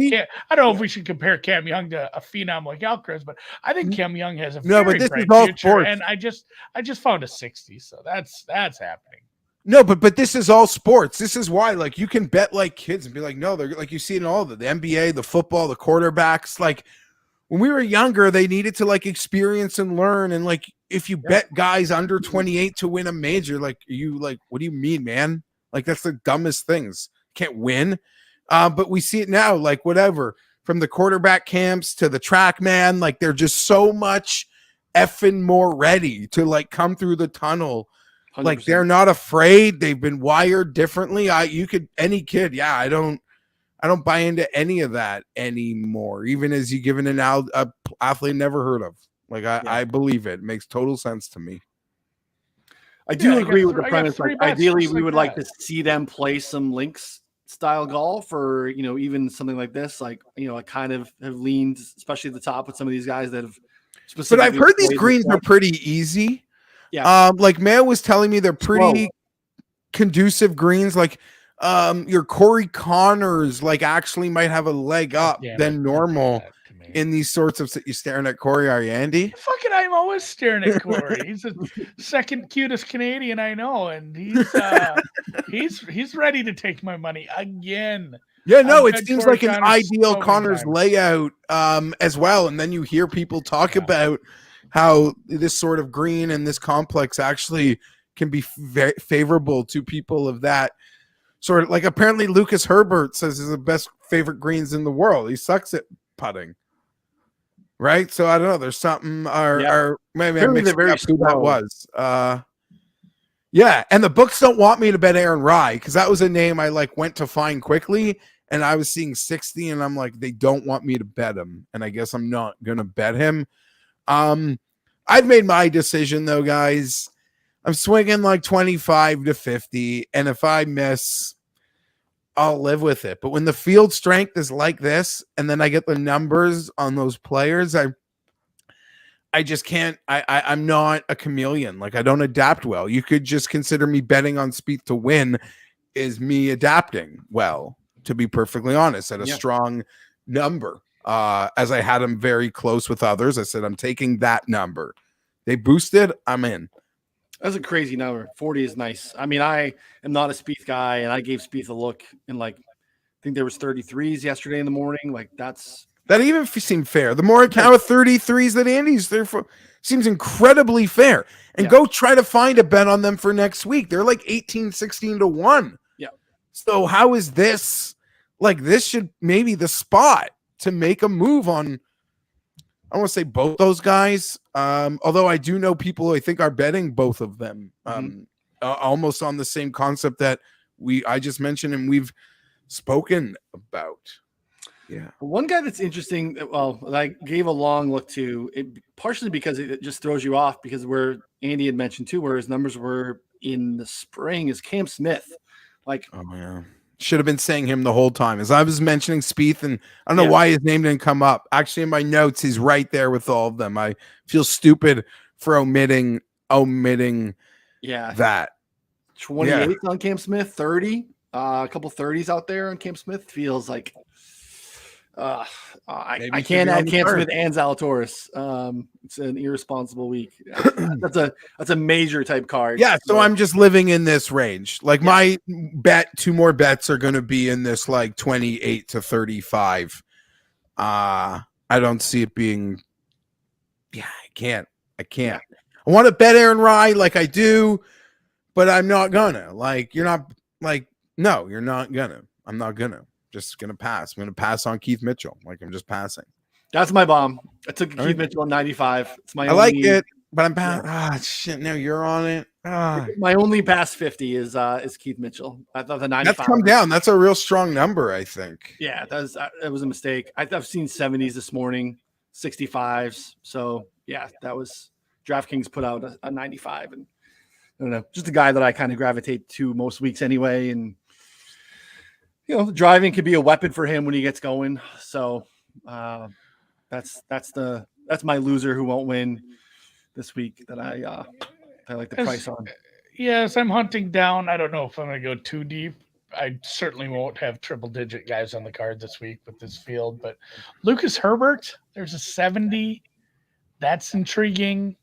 know if we should compare Cam Young to a phenom like Alcaraz, but I think Cam Young has a very bright future. Sports. And I just found a 60, so that's happening. No, but this is all sports. This is why, like, you can bet like kids and be like, no, they're like, you see it in all of it, the NBA, the football, the quarterbacks. Like when we were younger, they needed to like experience and learn. And like, if you bet guys under 28 to win a major, like, what do you mean, man? Like, that's the dumbest things. Can't win. But we see it now, like whatever, from the quarterback camps to the track man, like they're just so much effing more ready to like come through the tunnel. 100%. Like they're not afraid. They've been wired differently. Any kid. Yeah. I don't buy into any of that anymore. Even as you given an athlete never heard of. Like I believe it. It makes total sense to me. I do agree with the premise. Like, ideally, we would like to see them play some links style golf, or even something like this. Like I kind of have leaned, especially at the top, with some of these guys that have. But I've heard these greens are pretty easy. Yeah. Like Mayo was telling me they're pretty conducive greens. Like your Corey Connors like actually might have a leg up than normal. In these sorts of, you staring at Corey, are you, Andy? Fucking, I'm always staring at Corey. He's the second cutest Canadian I know, and he's ready to take my money again. Yeah, no, it seems like an ideal Connors layout as well. And then you hear people talk about how this sort of green and this complex actually can be very favorable to people of that sort of. Like apparently Lucas Herbert says is the best favorite greens in the world. He sucks at putting. Right, so I don't know. There's something, or maybe I mixed up who that was. And the books don't want me to bet Aaron Rai because that was a name I like went to find quickly, and I was seeing 60, and I'm like, they don't want me to bet him, and I guess I'm not gonna bet him. I've made my decision though, guys. I'm swinging like 25 to 50, and if I miss, I'll live with it. But when the field strength is like this, and then I get the numbers on those players, I just can't. I'm not a chameleon. Like, I don't adapt well. You could just consider me betting on Spieth to win is me adapting well, to be perfectly honest, at a strong number. As I had him very close with others, I said, I'm taking that number. They boosted, I'm in. That's a crazy number. 40 is nice. I mean, I am not a Spieth guy, and I gave Spieth a look, and like, I think there was 33s yesterday in the morning. Like, that even seemed fair. The Morikawa 33s that Andy's there for seems incredibly fair. And go try to find a bet on them for next week. They're like 18, 16 to 1. Yeah. So how is this? Like, this should maybe the spot to make a move on. I want to say both those guys. Although I do know people who I think are betting both of them. Almost on the same concept that I just mentioned and we've spoken about. Yeah. One guy that's interesting, well, that I gave a long look to, partially because it just throws you off, because where Andy had mentioned too, where his numbers were in the spring, is Cam Smith. Like, oh yeah, should have been saying him the whole time. As I was mentioning Spieth, and I don't know why his name didn't come up. Actually, in my notes, he's right there with all of them. I feel stupid for omitting that. 28 on Cam Smith, 30, a couple 30s out there on Cam Smith feels like. I can't add Cam Smith and Zalatoris. It's an irresponsible week. That's a major type card. Yeah, so I'm just living in this range. Like my two more bets are going to be in this like 28 to 35. I don't see it being. Yeah, I can't. I want to bet Aaron Rye like I do, but I'm not gonna. Like, you're not like, no, you're not gonna. I'm not gonna. Just gonna pass. I'm gonna pass on Keith Mitchell. Like, I'm just passing. That's my bomb. I took Keith Mitchell on 95. It's my. I like it, but I'm past. Shit! Now you're on it. My only past 50 is Keith Mitchell. I thought the 95. That's come down. That's a real strong number, I think. Yeah, that was a mistake. I've seen 70s this morning, 65s. So yeah, that was DraftKings put out a 95, and I don't know, just a guy that I kind of gravitate to most weeks anyway, and. You know, driving could be a weapon for him when he gets going. So that's my loser who won't win this week that I like the price on. Yes, I'm hunting down. I don't know if I'm going to go too deep. I certainly won't have triple-digit guys on the card this week with this field. But Lucas Herbert, there's a 70. That's intriguing.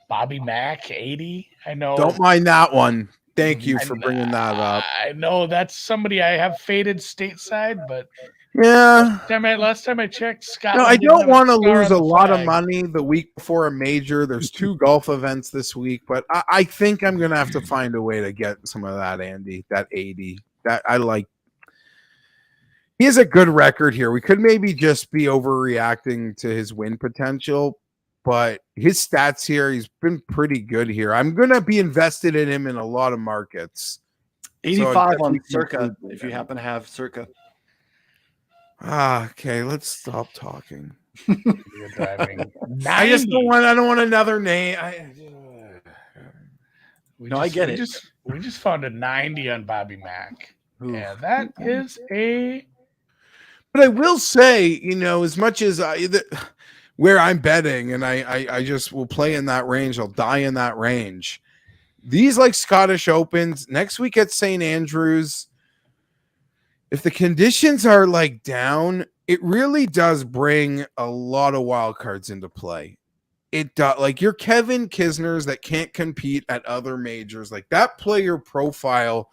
Bobby Mack, 80. I know. Don't mind that one. Thank you for bringing that up. I know that's somebody I have faded stateside, but yeah. Last time I checked, Scott. No, I don't want to lose a lot of money the week before a major. There's 2 golf events this week, but I think I'm going to have to find a way to get some of that, Andy, that 80. That I like. He has a good record here. We could maybe just be overreacting to his win potential, but his stats here, he's been pretty good here. I'm going to be invested in him in a lot of markets. 85 on Circa, if you happen to have Circa. Okay, let's stop talking. You're driving. I don't want another name. I get it. We just found a 90 on Bobby Mack. Yeah, that is a. But I will say, you know, as much as where I'm betting, and I just will play in that range. I'll die in that range. These like Scottish Opens next week at St. Andrews. If the conditions are like down, it really does bring a lot of wild cards into play. It does. Like your Kevin Kisners that can't compete at other majors, like that player profile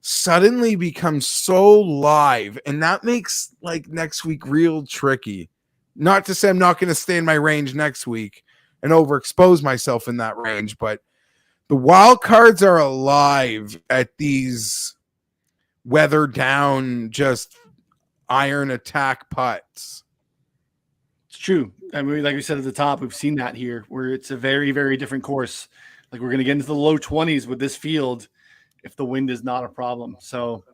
suddenly becomes so live, and that makes like next week real tricky. Not to say I'm not going to stay in my range next week and overexpose myself in that range, but the wild cards are alive at these weather down, just iron attack putts. It's true. I mean, like we said at the top, we've seen that here where it's a very, very different course. Like we're going to get into the low 20s with this field if the wind is not a problem. So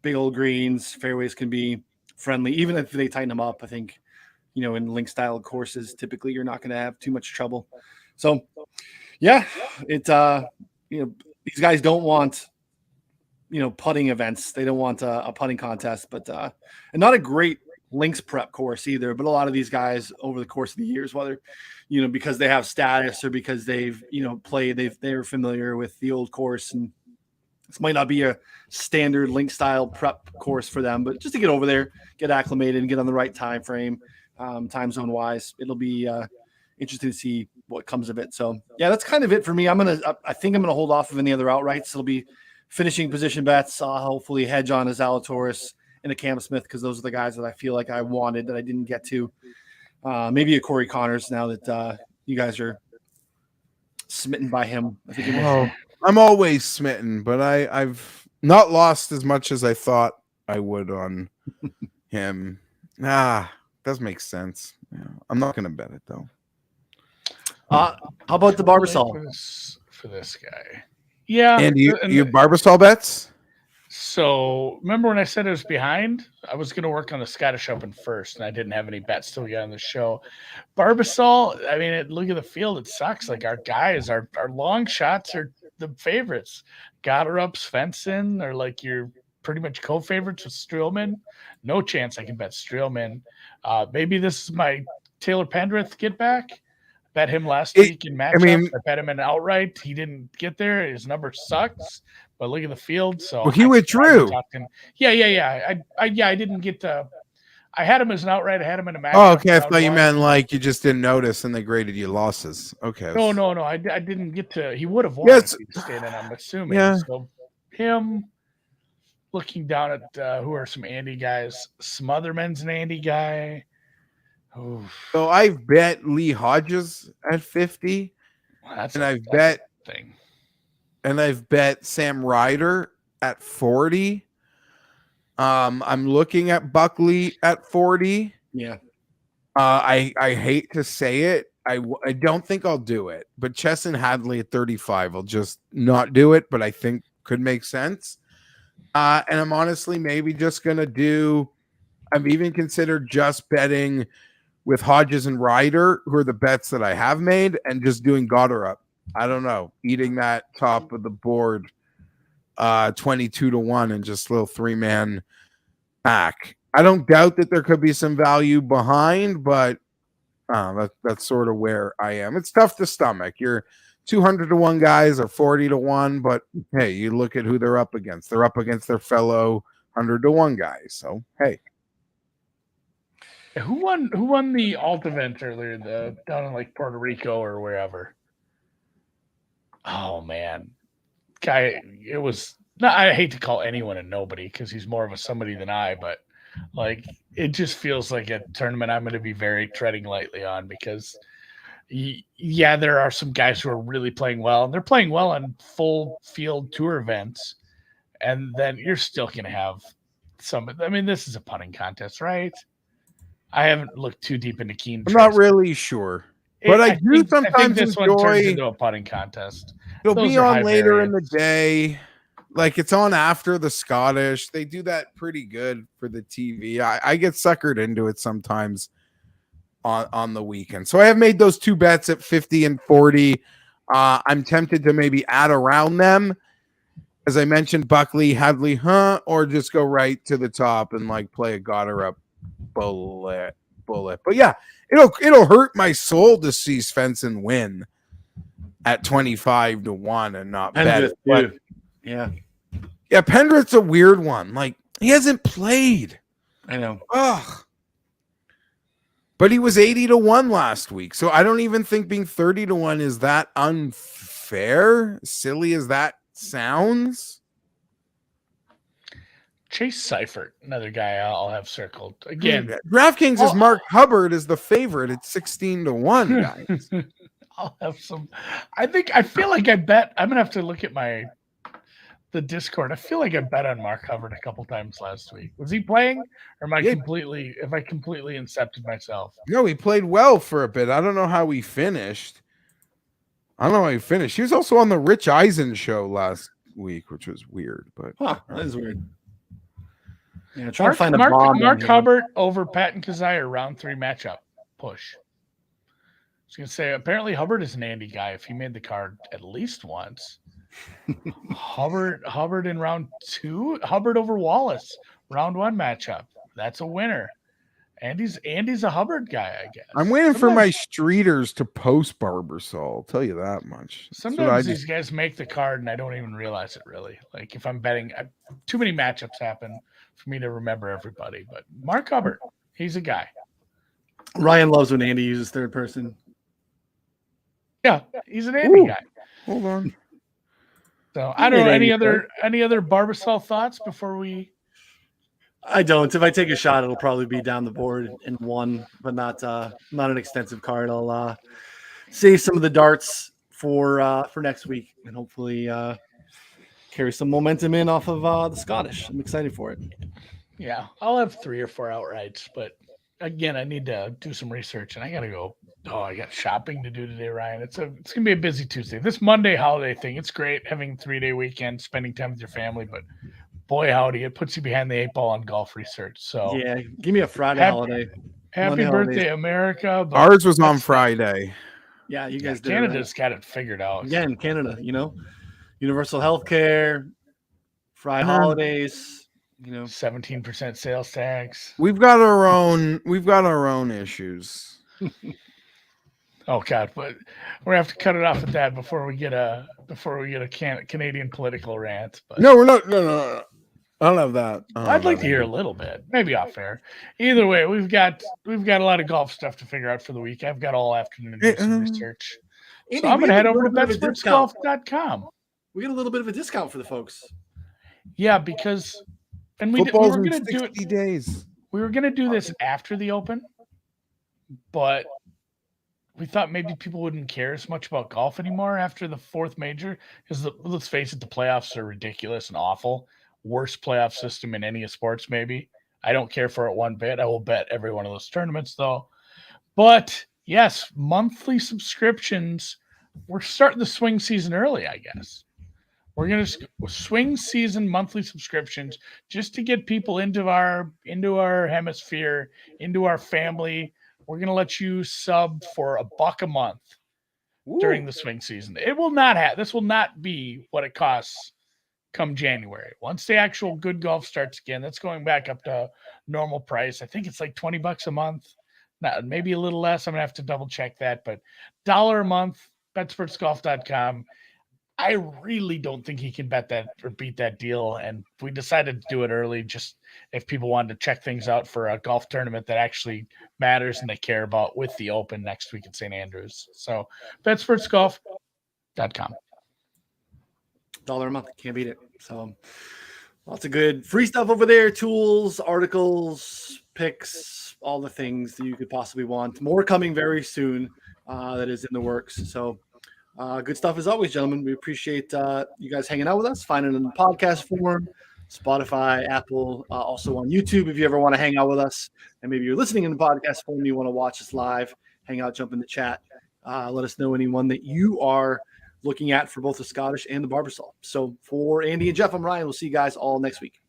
big old greens, fairways can be friendly, even if they tighten them up. I think, you know, in link style courses, typically you're not going to have too much trouble. So yeah, it's, you know, these guys don't want putting events. They don't want a putting contest, but and not a great links prep course either. But a lot of these guys over the course of the years, whether because they have status or because they've played, they're familiar with the old course, and this might not be a standard link style prep course for them, but just to get over there, get acclimated, and get on the right time frame, time zone wise, it'll be interesting to see what comes of it. So yeah, that's kind of it for me. I think I'm gonna hold off of any other outrights. It'll be finishing position bets. I'll hopefully hedge on a Zalatoris and a Cam Smith, because those are the guys that I feel like I wanted that I didn't get to. Maybe a Corey Connors now that you guys are smitten by him. I think I'm always smitten, but I've not lost as much as I thought I would on him. Does make sense. Yeah, I'm not gonna bet it though. How about the Barbasol for this guy? Yeah, and you Barbasol bets. So remember when I said I was behind? I was going to work on the Scottish Open first, and I didn't have any bets till we got on the show. Barbasol, I mean, look at the field. It sucks. Like our guys, our long shots are the favorites. Goddard's, Svensson are like your pretty much co-favorites with Streelman. No chance I can bet Streelman. Maybe this is my Taylor Pendrith get back. Bet him last week in matchups. I bet him in outright. He didn't get there. His number sucks. But look at the field. So he withdrew. Yeah. I didn't get to. I had him as an outright. I had him in a match. Oh, okay. I thought you meant like you just didn't notice and they graded you losses. Okay. No. I didn't get to. He would have won if he stayed in. I'm assuming. Yeah. So him looking down at who are some Andy guys. Smotherman's an Andy guy. Oof. So I've bet Lee Hodges at 50, and I've bet Sam Ryder at 40. I'm looking at Buckley at 40. Yeah. I hate to say it. I don't think I'll do it, but Chesson Hadley at 35, I'll just not do it, but I think could make sense. And I'm honestly maybe just going to do, I've even considered just betting with Hodges and Ryder, who are the bets that I have made, and just doing Goddard. I don't know, eating that top of the board 22-1 and just a little 3-man pack. I don't doubt that there could be some value behind, but that's sort of where I am. It's tough to stomach. Your 200-1 guys are 40-1, but hey, you look at who they're up against. They're up against their fellow 100-1 guys. So hey. Who won the alt event earlier, down in like Puerto Rico or wherever? Oh man, guy, it was. I hate to call anyone a nobody because he's more of a somebody than I, but like it just feels like a tournament I'm going to be very treading lightly on because, yeah, there are some guys who are really playing well, and they're playing well on full field tour events, and then you're still going to have some. I mean, this is a putting contest, right? I haven't looked too deep into Keen. I'm not really sure, but I do sometimes this enjoy. One turns into a putting contest. It'll be on later in the day, like it's on after the Scottish. They do that pretty good for the TV. I get suckered into it sometimes on the weekend. So I have made those two bets at 50 and 40. I'm tempted to maybe add around them, as I mentioned, Buckley, Hadley, or just go right to the top and like play a Goddard up. Bullet. But yeah, it'll hurt my soul to see Svensson win at 25-1 and not bet it. But, yeah, Pendrith's a weird one. Like he hasn't played. I know. Ugh. But he was 80-1 last week, so I don't even think being 30-1 is that unfair. Silly as that sounds. Chase Seifert, another guy I'll have circled again. DraftKings is Mark Hubbard is the favorite at 16-1, guys. I'll have some. I feel like I bet. I'm gonna have to look at the Discord. I feel like I bet on Mark Hubbard a couple times last week. Was he playing, or am I completely incepted myself? No, he played well for a bit. I don't know how he finished. He was also on the Rich Eisen show last week, which was weird. But that is weird. Yeah, Mark Hubbard over Patton Kazire round 3 matchup push. I was gonna say apparently Hubbard is an Andy guy if he made the card at least once. Hubbard in round 2. Hubbard over Wallace, round 1 matchup. That's a winner. Andy's a Hubbard guy, I guess. I'm waiting for my streeters to post Barbasol. I'll tell you that much. Sometimes these guys make the card and I don't even realize it really. Like if I'm betting, too many matchups happen for me to remember everybody. But Mark Hubbard, he's a guy. Ryan loves when Andy uses third person. Yeah, he's an Andy guy. Hold on. So I don't know any other Barbasol thoughts before we. I don't. If I take a shot, it'll probably be down the board in one, but not an extensive card. I'll save some of the darts for next week and hopefully carry some momentum in off of the Scottish. I'm excited for it. Yeah, I'll have 3 or 4 outrights, but again, I need to do some research and I gotta go. Oh, I got shopping to do today, Ryan. It's gonna be a busy Tuesday. This Monday holiday thing, it's great having a 3-day weekend, spending time with your family, but boy howdy, it puts you behind the 8 ball on golf research. So yeah, give me a Friday holiday. Happy Monday birthday, holidays. America! Ours was on Friday. Yeah, you guys did. Canada's got it figured out. Again, Canada, universal health care, Friday holidays, 17% sales tax. We've got our own issues. Oh God, but we're gonna have to cut it off at that before we get a Canadian political rant. But No, we're not. No. I don't have that. I'd like to hear a little bit, maybe off air. Either way, we've got a lot of golf stuff to figure out for the week. I've got all afternoon to do some research. Andy, So I'm gonna head over to betsportsgolf.com. We get a little bit of a discount for the folks. Yeah, because we were gonna do it. Days. We were gonna do this after the Open, but we thought maybe people wouldn't care as much about golf anymore after the 4th major. Because let's face it, the playoffs are ridiculous and awful. Worst playoff system in any of sports, maybe. I don't care for it one bit. I will bet every one of those tournaments, though. But yes, monthly subscriptions. We're starting the swing season early, I guess. We're going to swing season monthly subscriptions just to get people into our hemisphere, into our family. We're going to let you sub for $1 a month during the swing season. This will not be what it costs come January. Once the actual good golf starts again, that's going back up to normal price. I think it's like $20 a month. Maybe a little less. I'm going to have to double check that, but $1 a month, betsportsgolf.com. I really don't think he can bet that or beat that deal. And we decided to do it early, just if people wanted to check things out for a golf tournament that actually matters and they care about with the Open next week at St. Andrews. So betsportsgolf.com. $1 a month. Can't beat it. So lots of good free stuff over there. Tools, articles, picks, all the things that you could possibly want. More coming very soon that is in the works. So good stuff as always, gentlemen. We appreciate you guys hanging out with us, finding it in the podcast form, Spotify, Apple, also on YouTube. If you ever want to hang out with us and maybe you're listening in the podcast form, you want to watch us live, hang out, jump in the chat. Let us know anyone that you are looking at for both the Scottish and the Barbasol. So for Andy and Geoff, I'm Ryan. We'll see you guys all next week.